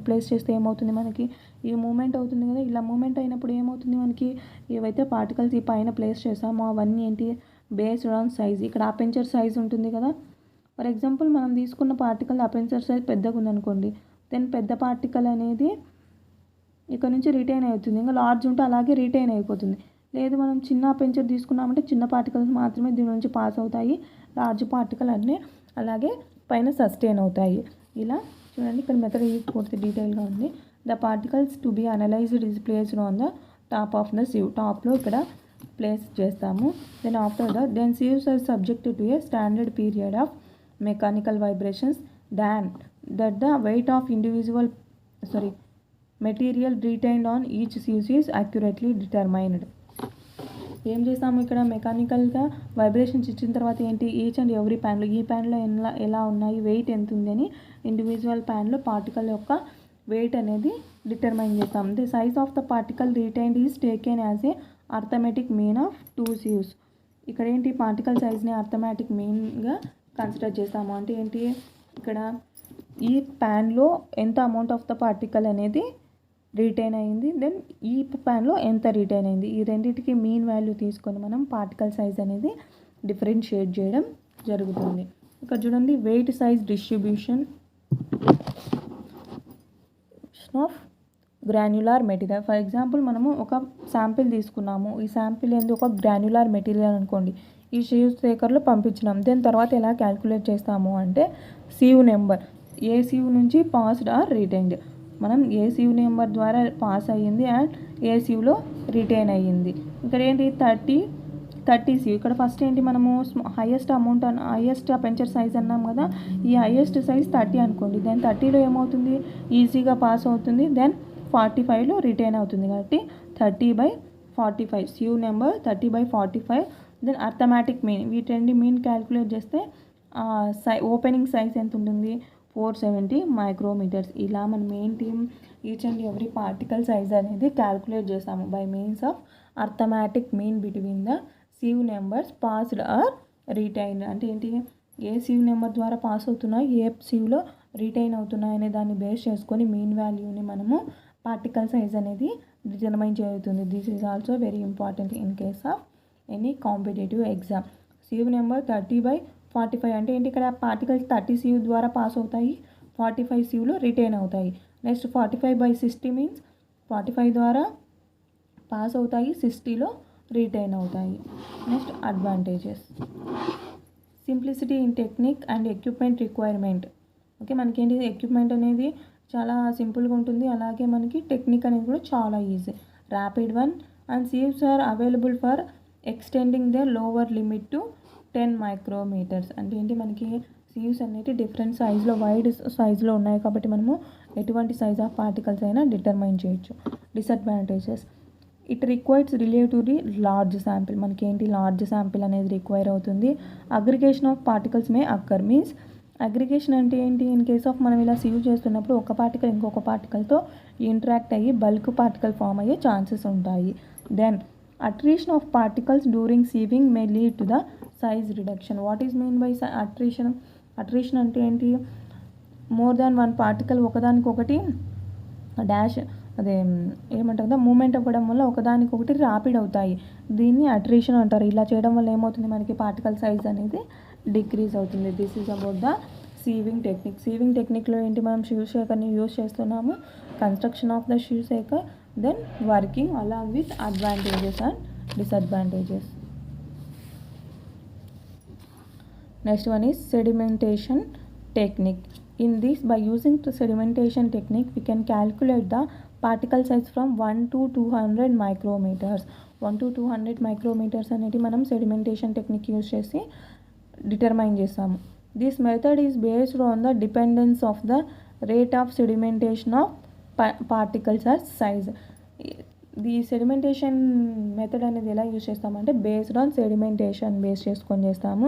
place చేస్తే ఏమవుతుంది, మనకి ఈ మూమెంట్ అవుతుంది కదా, ఇలా మూమెంట్ అయినప్పుడు ఏమవుతుంది, మనకి ఏవైతే పార్టికల్స్ ఈ పైన ప్లేస్ చేస్తామో అవన్నీ ఏంటి, బేస్డ్ ఆన్ సైజ్. ఇక్కడ అపెంచర్ సైజ్ ఉంటుంది కదా, ఫర్ ఎగ్జాంపుల్ మనం తీసుకున్న పార్టికల్ అపెంచర్ సైజ్ పెద్దగా ఉందనుకోండి, దెన్ పెద్ద పార్టికల్ అనేది ఇక్కడ నుంచి రిటైన్ అవుతుంది. ఇంకా లార్జ్ ఉంటే అలాగే రిటైన్ అయిపోతుంది. లేదు మనం చిన్న అపెంచర్ తీసుకున్నామంటే చిన్న పార్టికల్స్ మాత్రమే దీని నుంచి పాస్ అవుతాయి, లార్జ్ పార్టికల్ అన్నీ అలాగే పైన సస్టైన్ అవుతాయి. ఇలా చూడండి, ఇక్కడ మెథడ్ పూర్తి డీటెయిల్గా ఉంది. The particles to be analysed is placed on the top of the sieve. టాప్లో ఇక్కడ ప్లేస్ చేస్తాము. Then after then sieves are subjected to a standard period of mechanical vibrations than that the weight of material retained on each sieves is accurately determined. ఏం చేస్తాము, ఇక్కడ మెకానికల్గా vibrations ఇచ్చిన తర్వాత ఏంటి, each and every ప్యాన్లో, ఈ ప్యాన్లో ఎలా ఉన్నాయి, వెయిట్ ఎంత ఉంది అని ఇండివిజువల్ ప్యాన్లో పార్టికల్ యొక్క వెయిట్ అనేది డిటర్మైన్ చేస్తాం. The size of the particle retained is taken as a arithmetic mean of 2 sieves. ఇక్కడ ఏంటి, పార్టికల్ సైజ్ని అర్థమెటిక్ మీన్గా కన్సిడర్ చేస్తాము. అంటే ఏంటి, ఇక్కడ ఈ ప్యాన్లో ఎంత అమౌంట్ ఆఫ్ ద పార్టికల్ అనేది రిటైన్ అయింది, దెన్ ఈ ప్యాన్లో ఎంత రిటైన్ అయింది, ఈ రెండింటికి మీన్ వాల్యూ తీసుకొని మనం పార్టికల్ సైజ్ అనేది డిఫరెన్షియేట్ చేయడం జరుగుతుంది. ఇక్కడ చూడండి, weight size distribution aggregation of granular material. For example మనము ఒక శాంపిల్ తీసుకున్నాము, ఈ శాంపిల్ ఏంది ఒక గ్రాన్యులార్ మెటీరియల్ అనుకోండి, ఈ సివ్ సేకర్లో పంపించినాం. దాని తర్వాత ఎలా క్యాల్కులేట్ చేస్తాము అంటే సివ్ నెంబర్, ఏ సివ్ నుంచి పాస్డ్ ఆర్ రిటైన్డ్, మనం ఏ సివ్ నెంబర్ ద్వారా పాస్ అయ్యింది అండ్ ఏ సివ్లో రిటైన్ అయ్యింది. ఇక్కడ ఏంటి 30 సివ్. ఇక్కడ ఫస్ట్ ఏంటి మనము హైయెస్ట్ అమౌంట్ హైయెస్ట్ అపెంచర్ సైజ్ అన్నాం కదా, ఈ హైయెస్ట్ సైజ్ 30 అనుకోండి. దెన్ 30లో ఏమవుతుంది, ఈజీగా పాస్ అవుతుంది. దెన్ 45లో రిటైన్ అవుతుంది. కాబట్టి 30/45 sieve number 30/45. Then arithmetic mean, వీటి మీన్ క్యాల్కులేట్ చేస్తే ఓపెనింగ్ సైజ్ ఎంత ఉంటుంది, 470 మైక్రోమీటర్స్. ఇలా మనం ఏంటి each and every particle size అనేది క్యాల్కులేట్ చేస్తాము by means of arithmetic mean between the sieve numbers passed or retain. అంటే ఏంటి, ఏ సివ్ నెంబర్ ద్వారా పాస్ అవుతున్నాయి, ఏ సివ్లో రిటైన్ అవుతున్నాయి అనే దాన్ని బేస్ చేసుకొని మీన్ వాల్యూని మనము పార్టికల్ సైజ్ అనేది డిటర్మైన్ చేస్తుంది. This is also very important in case of any competitive exam. సివ్ number 30/45 అంటే ఏంటి, ఇక్కడ పార్టికల్స్ 30 సివ్ ద్వారా పాస్ అవుతాయి, 45 సివ్లో రిటైన్ అవుతాయి. నెక్స్ట్ 45/60 మీన్స్ 45 ద్వారా పాస్ అవుతాయి, 60లో రిటైన్ అవుతాయి. Next advantages, simplicity in technique and equipment requirement. Okay, మనకేంటి ఎక్విప్మెంట్ అనేది చాలా సింపుల్గా ఉంటుంది, అలాగే మనకి టెక్నిక్ అనేది కూడా చాలా easy. Rapid one and sieves are available for extending the lower limit to 10 micrometres. అంటే ఏంటి, మనకి సీవ్స్ అనేవి డిఫరెంట్ సైజులో వైడ్ సైజులో ఉన్నాయి కాబట్టి మనము ఎటువంటి సైజ్ ఆఫ్ పార్టికల్స్ అయినా డిటర్మైన్ చేయొచ్చు. Disadvantages, it requires relatively large sample. మనకి ఏంటి లార్జ్ శాంపిల్ అనేది రిక్వైర్ అవుతుంది. Aggregation of particles may occur means, aggregation అంటే ఏంటి, ఇన్ కేస్ ఆఫ్ మనం ఇలా సీవ్ చేస్తున్నప్పుడు ఒక పార్టికల్ ఇంకొక పార్టికల్తో ఇంటరాక్ట్ అయ్యి బల్క్ పార్టికల్ ఫామ్ అయ్యే ఛాన్సెస్ ఉంటాయి. Then attrition of particles during sieving may lead to the size reduction. What is mean by attrition? Attrition అంటే ఏంటి, మోర్ దాన్ వన్ పార్టికల్ ఒకదానికొకటి డాష్ అదే ఏమంటారు కదా మూమెంట్ అవ్వడం వల్ల ఒకదానికొకటి ర్యాపిడ్ అవుతాయి, దీన్ని అట్రిషన్ అంటారు. ఇలా చేయడం వల్ల ఏమవుతుంది, మనకి పార్టికల్ సైజ్ అనేది డిక్రీజ్ అవుతుంది. This is about the sieving technique. Sieving టెక్నిక్లో ఏంటి, మనం షూ షేకర్ని యూజ్ చేస్తున్నాము, construction of the sieve shaker, then working along with advantages and disadvantages. Next one is sedimentation technique. In this, by using the sedimentation technique, we can calculate the particle size from 1 to 200 micrometers. 1 to 200 micrometers అనేది మనం sedimentation technique use చేసి determine చేస్తాము. This method is based on the dependence of the rate of sedimentation of particles or size. The sedimentation method అనేది ఎలా use చేస్తామంటే based on sedimentation base చేసుకొని చేస్తాము,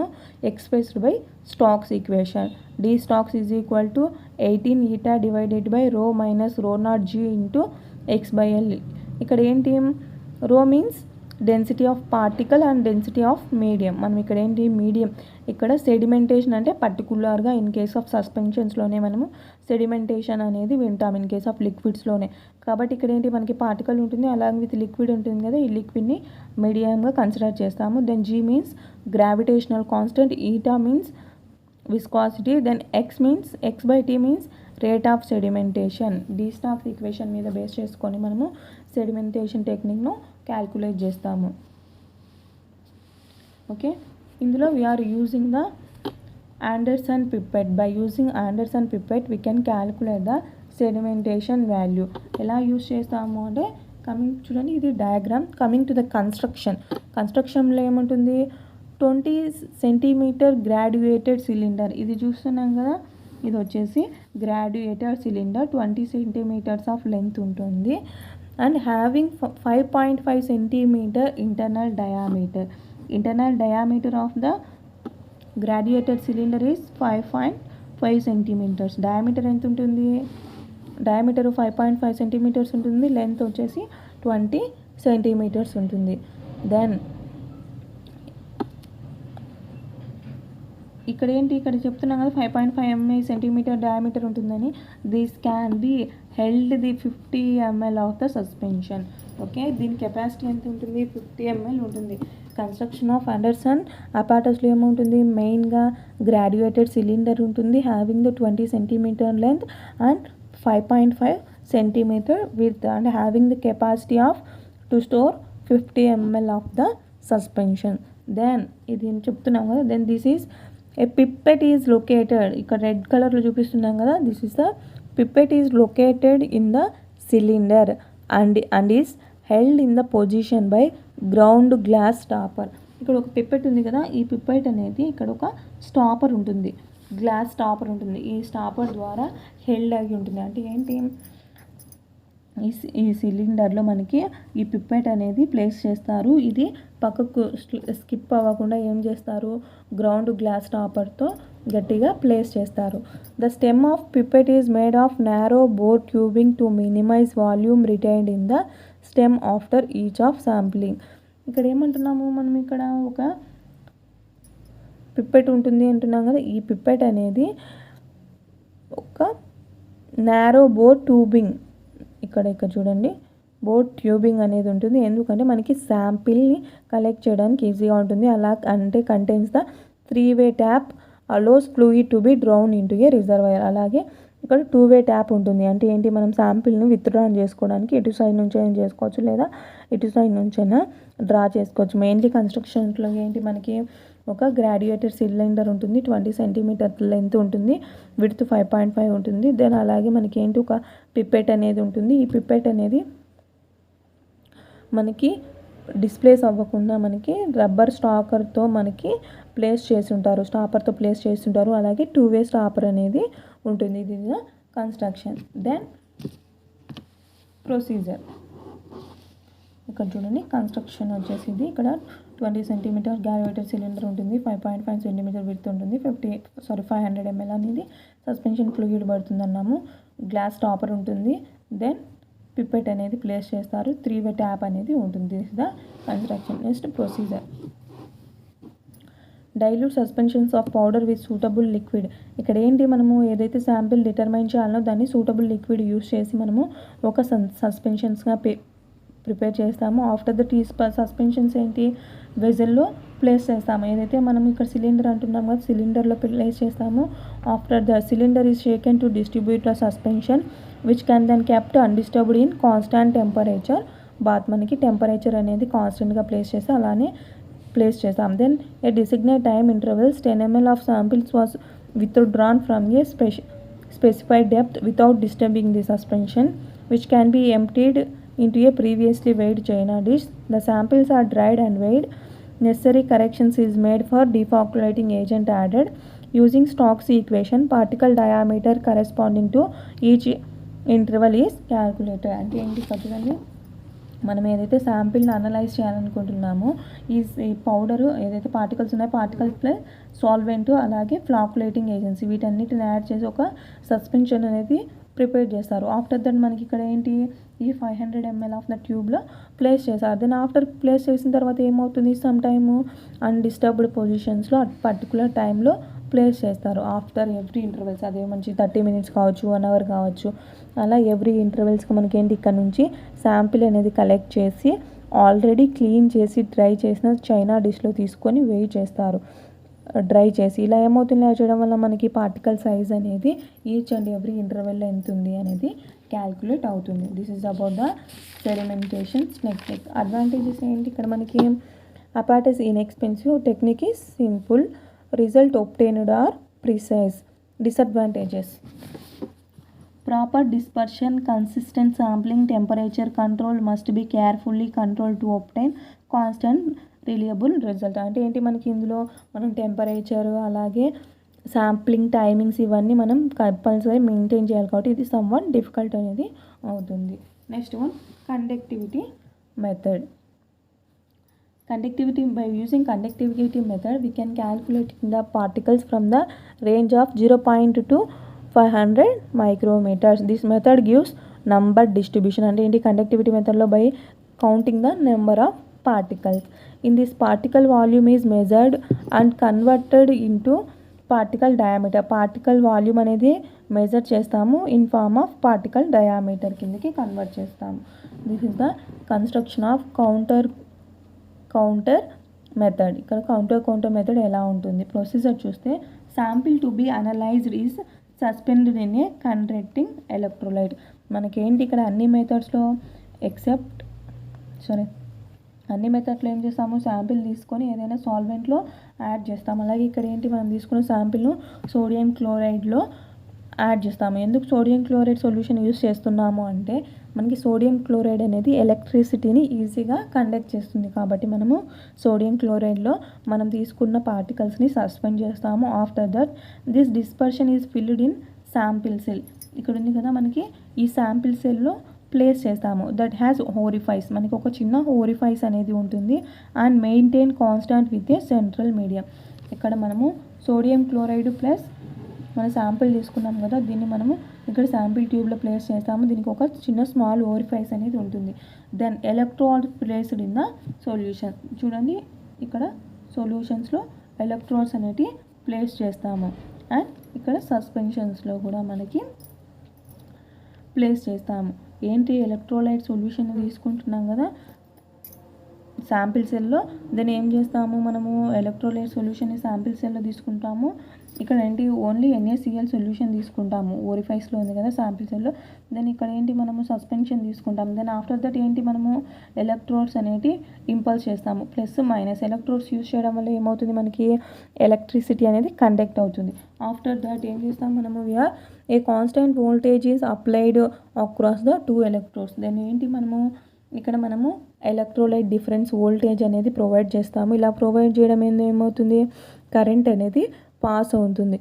expressed by Stokes equation. D Stokes is equal to 18 eta divided by rho minus rho naught g into x/L. ఇక్కడ ఏంటి, rho means density of particle and density of medium. మనం ఇక్కడ ఏంటి medium, ఇక్కడ sedimentation అంటే పర్టికులర్గా ఇన్ కేస్ ఆఫ్ సస్పెన్షన్స్లోనే మనము sedimentation అనేది వింటాం, ఇన్ కేస్ ఆఫ్ లిక్విడ్స్లోనే. కాబట్టి ఇక్కడ ఏంటి, మనకి పార్టికల్ ఉంటుంది అలాంగ్ విత్ లిక్విడ్ ఉంటుంది కదా, ఈ లిక్విడ్ని మీడియంగా కన్సిడర్ చేస్తాము. Then g means gravitational constant, eta means viscosity, then x means x/T means rate of sedimentation. D Stokes equation మీద బేస్ చేసుకొని మనము సెడిమెంటేషన్ టెక్నిక్ను క్యాల్కులేట్ చేస్తాము. ఓకే, ఇందులో we are using the Anderson pipette. By using Anderson pipette we can calculate the sedimentation value. ఎలా use చేస్తాము అంటే చూడండి, ఇది డయాగ్రామ్. కమింగ్ టు ద కన్స్ట్రక్షన్లో ఏముంటుంది, 20 సెంటీమీటర్ గ్రాడ్యుయేటెడ్ సిలిండర్. ఇది చూస్తున్నాం కదా, ఇది వచ్చేసి graduated cylinder 20 centimetres of length ఉంటుంది and having 5.5 centimetre internal diameter of the graduated cylinder is 5.5 centimetres. Diameter ఎంత ఉంటుంది, డయామీటర్ 5.5 సెంటీమీటర్స్ ఉంటుంది, లెంత్ వచ్చేసి 20 సెంటీమీటర్స్ ఉంటుంది. దెన్ ఇక్కడ ఏంటి, ఇక్కడ చెప్తున్నాం కదా 5.5 సెంటీమీటర్ డయామీటర్ ఉంటుందని. This can be held the 50 ml of the suspension. Okay, దీని కెపాసిటీ ఎంత ఉంటుంది, 50 ml ఉంటుంది. కన్స్ట్రక్షన్ ఆఫ్ ఆండర్సన్ అపార్టస్లో ఏముంటుంది, మెయిన్గా గ్రాడ్యుయేటెడ్ సిలిండర్ ఉంటుంది having the 20 centimetre length and 5.5 centimeter width and having the capacity of to store 50 ml of the suspension. Then ఇది చెప్తున్నాం కదా, then this is a pipette is located, ఇక్కడ red కలర్లో చూపిస్తున్నాం కదా, this is the pipette is located in the cylinder and is held in the position by ground glass stopper. ఇక్కడ ఒక pipette ఉంది కదా, ఈ పిప్పెట్ అనేది ఇక్కడ ఒక స్టాపర్ ఉంటుంది, గ్లాస్ స్టాపర్ ఉంటుంది. ఈ స్టాపర్ ద్వారా హెల్డ్ అయి ఉంటుంది. అంటే ఏంటి, ఈ సిలిండర్లో మనకి ఈ పిప్పెట్ అనేది ప్లేస్ చేస్తారు. ఇది పక్కకు స్కిప్ అవ్వకుండా ఏం చేస్తారు, గ్రౌండ్ గ్లాస్ స్టాపర్తో గట్టిగా ప్లేస్ చేస్తారు. The stem of pipette is made of narrow bore tubing to minimise volume retained in the stem after each of sampling. ఇక్కడ ఏమంటున్నాము మనం, ఇక్కడ ఒక పిప్పెట్ ఉంటుంది అంటున్నాం కదా, ఈ పిప్పెట్ అనేది ఒక నారో బోర్ ట్యూబింగ్, ఇక్కడ చూడండి బోర్ ట్యూబింగ్ అనేది ఉంటుంది. ఎందుకంటే మనకి శాంపిల్ని కలెక్ట్ చేయడానికి ఈజీగా ఉంటుంది. అలా అంటే contains the 3-way tap allows fluid to be drown into A reservoir. అలాగే ఇక్కడ 2-way ట్యాప్ ఉంటుంది. అంటే ఏంటి, మనం శాంపిల్ని విత్డ్రాన్ చేసుకోవడానికి ఇటు సైడ్ నుంచి అయినా చేసుకోవచ్చు, లేదా ఇటు సైడ్ నుంచైనా డ్రా చేసుకోవచ్చు. మెయిన్లీ కన్స్ట్రక్షన్స్లో ఏంటి, మనకి ఒక గ్రాడ్యుయేటెడ్ సిలిండర్ ఉంటుంది, 20 సెంటీమీటర్ లెంత్ ఉంటుంది, విడ్త్ 5.5 ఉంటుంది. దెన్ అలాగే మనకి ఏంటి, ఒక పిప్పెట్ అనేది ఉంటుంది. ఈ పిప్పెట్ అనేది మనకి డిస్ప్లేస్ అవ్వకుండా మనకి రబ్బర్ స్టాకర్తో మనకి ప్లేస్ చేసి ఉంటారు, స్టాపర్తో ప్లేస్ చేస్తుంటారు. అలాగే 2-way స్టాపర్ అనేది ఉంటుంది. ఇది కన్స్ట్రక్షన్. దెన్ ప్రొసీజర్, ఇక్కడ చూడండి కన్స్ట్రక్షన్ వచ్చేసి ఇది. ఇక్కడ 20 సెంటీమీటర్ గ్రాడ్యుయేటెడ్ సిలిండర్ ఉంటుంది, 5.5 సెంటీమీటర్ విడ్త్ ఉంటుంది, 500 ml అనేది సస్పెన్షన్ ఫ్లూయిడ్ పడుతుంది అన్నాము. గ్లాస్ స్టాపర్ ఉంటుంది. దెన్ పిప్పెట్ అనేది ప్లేస్ చేస్తారు, 3-way ట్యాప్ అనేది ఉంటుంది. This the construction. Next procedure. Dilute suspensions of powder with suitable liquid. ఇక్కడ ఏంటి, మనము ఏదైతే శాంపిల్ డిటర్మైన్ చేయాలనో దాన్ని సూటబుల్ లిక్విడ్ యూస్ చేసి మనము ఒక సస్పెన్షన్స్గా ప్రిపేర్ చేస్తాము. ఆఫ్టర్ దట్ ఈ సస్పెన్షన్స్ ఏంటి, వెజల్లో ప్లేస్ చేస్తాము. ఏదైతే మనం ఇక్కడ సిలిండర్ అంటున్నాం కదా, సిలిండర్లో ప్లేస్ చేస్తాము. After the cylinder is shaken to distribute the suspension which can then kept undisturbed in constant temperature bath. మనకి టెంపరేచర్ అనేది కాన్స్టెంట్గా ప్లేస్ చేస్తే అలానే ప్లేస్ చేస్తాం. Then a designate time intervals 10 ml of samples was withdrawn from a specified depth without disturbing the suspension, which can be emptied into a previously weighed china dish. The samples are dried and weighed. Necessary corrections is made for defalcating agent added. Using Stokes equation, particle diameter corresponding to each interval is calculated. అంటే ఏంటి చూడండి, మనం ఏదైతే శాంపిల్ని analyse చేయాలనుకుంటున్నామో ఈ powder ఏదైతే particles ఉన్నాయో, particles plus solvent అలాగే ఫ్లాకులేటింగ్ agency వీటన్నిటిని యాడ్ చేసి ఒక సస్పెన్షన్ అనేది ప్రిపేర్ చేస్తారు. ఆఫ్టర్ దట్ మనకి ఇక్కడ ఏంటి, ఈ 500 ml ఆఫ్ ద ట్యూబ్లో ప్లేస్ చేస్తారు. దెన్ ఆఫ్టర్ ప్లేస్ చేసిన తర్వాత ఏమవుతుంది, సమ్ టైము అన్డిస్టర్బ్డ్ పొజిషన్స్లో పర్టికులర్ టైంలో ప్లేస్ చేస్తారు. ఆఫ్టర్ ఎవ్రీ ఇంటర్వెల్స్, అదే మంచి 30 minutes కావచ్చు, 1 hour కావచ్చు, అలా ఎవ్రీ ఇంటర్వెల్స్కి మనకి ఏంటి, ఇక్కడ నుంచి శాంపిల్ అనేది కలెక్ట్ చేసి ఆల్రెడీ క్లీన్ చేసి డ్రై చేసిన చైనా డిష్లో తీసుకొని వేయి చేస్తారు, డ్రై చేసి. ఇలా ఏమవుతుంది, ఇలా చేయడం వల్ల మనకి పార్టికల్ సైజ్ అనేది ఈచ్ అండ్ ఎవ్రీ ఇంటర్వెల్లో ఎంత ఉంది అనేది క్యాల్కులేట్ అవుతుంది. This is about the sedimentations technique. Advantages ఏంటి, ఇక్కడ మనకి apparatus inexpensive, technique is simple, result obtained are precise. Disadvantages: proper dispersion, consistent sampling, temperature control must be carefully controlled to obtain constant reliable result. అంటే ఏంటి, మనకి ఇందులో మనం temperature అలాగే sampling timings ఇవన్నీ మనం కంపల్సరీ మెయింటైన్ చేయాలి, కాబట్టి ఇది సమ్వన్ డిఫికల్ట్ అనేది అవుతుంది. Next one, conductivity method. Conductivity, by using conductivity method we can calculate the particles from the range of 0.2 to 500 micrometers. This method gives number distribution. అంటే ఏంటి, conductivity method లో by counting the number of particles. In this, particle volume is measured and converted into particle diameter. Particle volume అనేది measure చేస్తాము, in form of particle diameter కిందకి convert చేస్తాము. This is the construction of counter method. ఇక్కడ counter method ఎలా ఉంటుంది, procedure చూస్తే, sample to be analysed is suspended in a conducting electrolyte. మనకేంటి ఇక్కడ అన్ని మెథడ్స్లో అన్ని మెథడ్లో ఏం చేస్తాము, శాంపిల్ తీసుకొని ఏదైనా సాల్వెంట్లో యాడ్ చేస్తాము. అలాగే ఇక్కడ ఏంటి, మనం తీసుకున్న శాంపిల్ను సోడియం క్లోరైడ్లో యాడ్ చేస్తాము. ఎందుకు సోడియం క్లోరైడ్ సొల్యూషన్ యూస్ చేస్తున్నాము అంటే మనకి సోడియం క్లోరైడ్ అనేది ఎలక్ట్రిసిటీని ఈజీగా కండక్ట్ చేస్తుంది. కాబట్టి మనము సోడియం క్లోరైడ్లో మనం తీసుకున్న పార్టికల్స్ని సస్పెండ్ చేస్తాము. After that this dispersion is filled in sample cell. ఇక్కడ ఉంది కదా, మనకి ఈ శాంపిల్ సెల్లో ప్లేస్ చేస్తాము. దట్ హ్యాస్ ఓరిఫైస్, మనకి ఒక చిన్న ఓరిఫైస్ అనేది ఉంటుంది. And maintain constant with a central medium. ఇక్కడ మనము సోడియం క్లోరైడ్ ప్లస్ మన శాంపిల్ తీసుకున్నాం కదా, దీన్ని మనము ఇక్కడ శాంపిల్ ట్యూబ్లో ప్లేస్ చేస్తాము. దీనికి ఒక చిన్న స్మాల్ ఓరిఫైస్ అనేది ఉంటుంది. Then electrode placed in the solution. చూడండి, ఇక్కడ సొల్యూషన్స్లో ఎలక్ట్రోడ్స్ అనేవి ప్లేస్ చేస్తాము. అండ్ ఇక్కడ సస్పెన్షన్స్లో కూడా మనకి ప్లేస్ చేస్తాము. ఏంటి, ఎలక్ట్రోలైట్ సొల్యూషన్ తీసుకుంటున్నాం కదా శాంపిల్ సెల్లో, దెన్ ఏం చేస్తాము, మనము ఎలక్ట్రోలైట్ సొల్యూషన్ని శాంపిల్ సెల్లో తీసుకుంటాము. ఇక్కడ ఏంటి, ఓన్లీ NaCl సొల్యూషన్ తీసుకుంటాము, ఓరిఫైస్లో ఉంది కదా శాంపిల్ సెల్లో. దెన్ ఇక్కడ ఏంటి, మనము సస్పెన్షన్ తీసుకుంటాము. దెన్ ఆఫ్టర్ దట్ ఏంటి, మనము ఎలక్ట్రోడ్స్ అనేవి ఇంపల్స్ చేస్తాము. ప్లస్ మైనస్ ఎలక్ట్రోడ్స్ యూస్ చేయడం వల్ల ఏమవుతుంది, మనకి ఎలక్ట్రిసిటీ అనేది కండక్ట్ అవుతుంది. ఆఫ్టర్ దట్ ఏం చేస్తాం, మనము we are a constant voltage is applied across the 2 electrodes. Then ఏంటి, ఇక్కడ మనము ఎలక్ట్రోలైట్ డిఫరెన్స్ వోల్టేజ్ అనేది ప్రొవైడ్ చేస్తాము. ఇలా ప్రొవైడ్ చేయడం ఏమవుతుంది, కరెంట్ అనేది పాస్ అవుతుంది.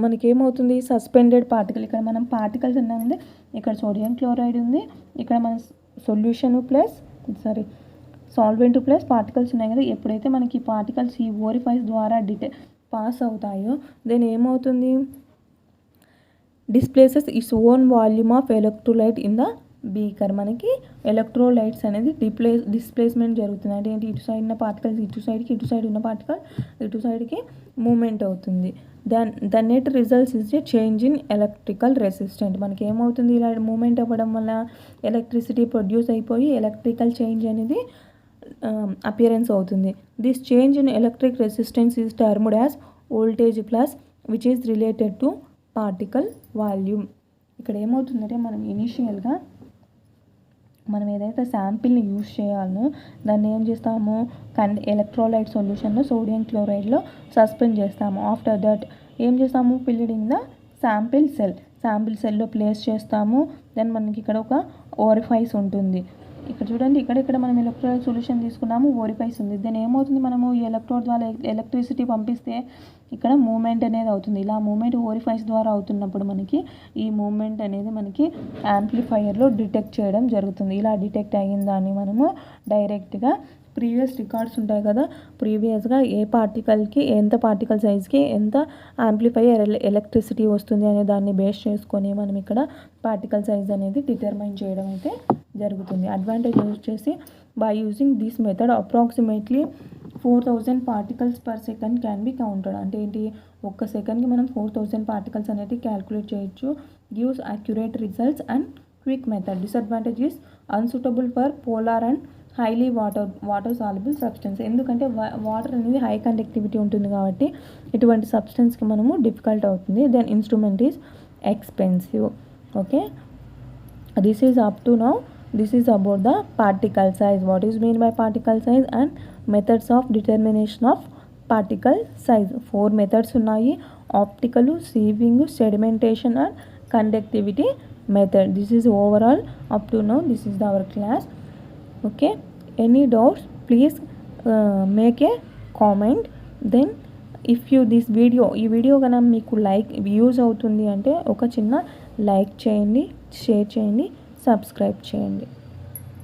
మనకేమవుతుంది, సస్పెండెడ్ పార్టికల్. ఇక్కడ మనం పార్టికల్స్ ఉన్నాయి, ఇక్కడ సోడియం క్లోరైడ్ ఉంది, ఇక్కడ మన సాల్వెంట్ ప్లస్ పార్టికల్స్ ఉన్నాయి కదా. ఎప్పుడైతే మనకి పార్టికల్స్ ఈ ఓరిఫైస్ ద్వారా పాస్ అవుతాయో దెన్ ఏమవుతుంది, displaces its own volume of electrolyte in the beaker. మనకి ఎలక్ట్రోలైట్స్ అనేది డిస్ప్లేస్మెంట్ జరుగుతుంది. అంటే ఏంటి, ఇటు సైడ్ ఉన్న పార్టికల్స్ ఇటు సైడ్ ఉన్న పార్టికల్ ఇటు సైడ్కి మూమెంట్ అవుతుంది. The net results is a change in electrical resistant. మనకి ఏమవుతుంది, ఇలా మూమెంట్ అవ్వడం వల్ల ఎలక్ట్రిసిటీ ప్రొడ్యూస్ అయిపోయి ఎలక్ట్రికల్ చేంజ్ అనేది అపియరెన్స్ అవుతుంది. This change in electric resistance is termed as voltage plus which is related to particle volume. ఇక్కడ ఏమవుతుందంటే మనం ఇనీషియల్గా మనం ఏదైతే శాంపిల్ని యూజ్ చేయాలనో దాన్ని ఏం చేస్తాము, ఎలక్ట్రోలైట్ సొల్యూషన్లో సోడియం క్లోరైడ్లో సస్పెండ్ చేస్తాము. ఆఫ్టర్ దట్ ఏం చేస్తాము, ఫిల్డ్ ఇన్ ద శాంపిల్ సెల్లో ప్లేస్ చేస్తాము. దెన్ మనకి ఇక్కడ ఒక ఓరిఫైస్ ఉంటుంది. ఇక్కడ చూడండి, ఇక్కడ మనం ఎలక్ట్రోలైట్ సొల్యూషన్ తీసుకున్నాము, ఓరిఫైస్ ఉంది. దెన్ ఏమవుతుంది, మనము ఈ ఎలక్ట్రోడ్ ద్వారా ఎలక్ట్రిసిటీ పంపిస్తే ఇక్కడ మూమెంట్ అనేది అవుతుంది. ఇలా మూమెంట్ ఓరిఫైస్ ద్వారా అవుతున్నప్పుడు మనకి ఈ మూమెంట్ అనేది మనకి యాంప్లిఫైయర్లో డిటెక్ట్ చేయడం జరుగుతుంది. ఇలా డిటెక్ట్ అయిన దాన్ని మనము డైరెక్ట్గా ప్రీవియస్ రికార్డ్స్ ఉంటాయి కదా, ప్రీవియస్గా ఏ పార్టికల్కి ఎంత పార్టికల్ సైజ్కి ఎంత యాంప్లిఫైయర్ ఎలక్ట్రిసిటీ వస్తుంది అనే దాన్ని బేస్ చేసుకొని మనం ఇక్కడ పార్టికల్ సైజ్ అనేది డిటర్మైన్ చేయడం అయితే జరుగుతుంది. అడ్వాంటేజ్ వచ్చేసి by using this method approximately 4000 particles per second can be counted. అంటే ఏంటి, ఒక్క సెకండ్కి మనం 4000 పార్టికల్స్ అనేది క్యాల్కులేట్ చేయొచ్చు. Gives accurate results and quick method. Disadvantage is unsuitable for polar and highly water soluble substance. ఎందుకంటే వాటర్ అనేది హై కండక్టివిటీ ఉంటుంది కాబట్టి ఇటువంటి సబ్స్టెన్స్కి మనము డిఫికల్ట్ అవుతుంది. Then instrument is expensive. Okay, this is up to now. This is about the particle size. What is mean by particle size and methods of determination of particle size. 4 methods ఉన్నాయి, optical, sieving, sedimentation and conductivity method. This is overall up to now. This is our class. Okay, any doubts please make a comment. Then if you ఈ video కనుక మీకు use అవుతుంది అంటే ఒక చిన్న like చేయండి, share చేయండి, సబ్స్క్రైబ్ చేయండి.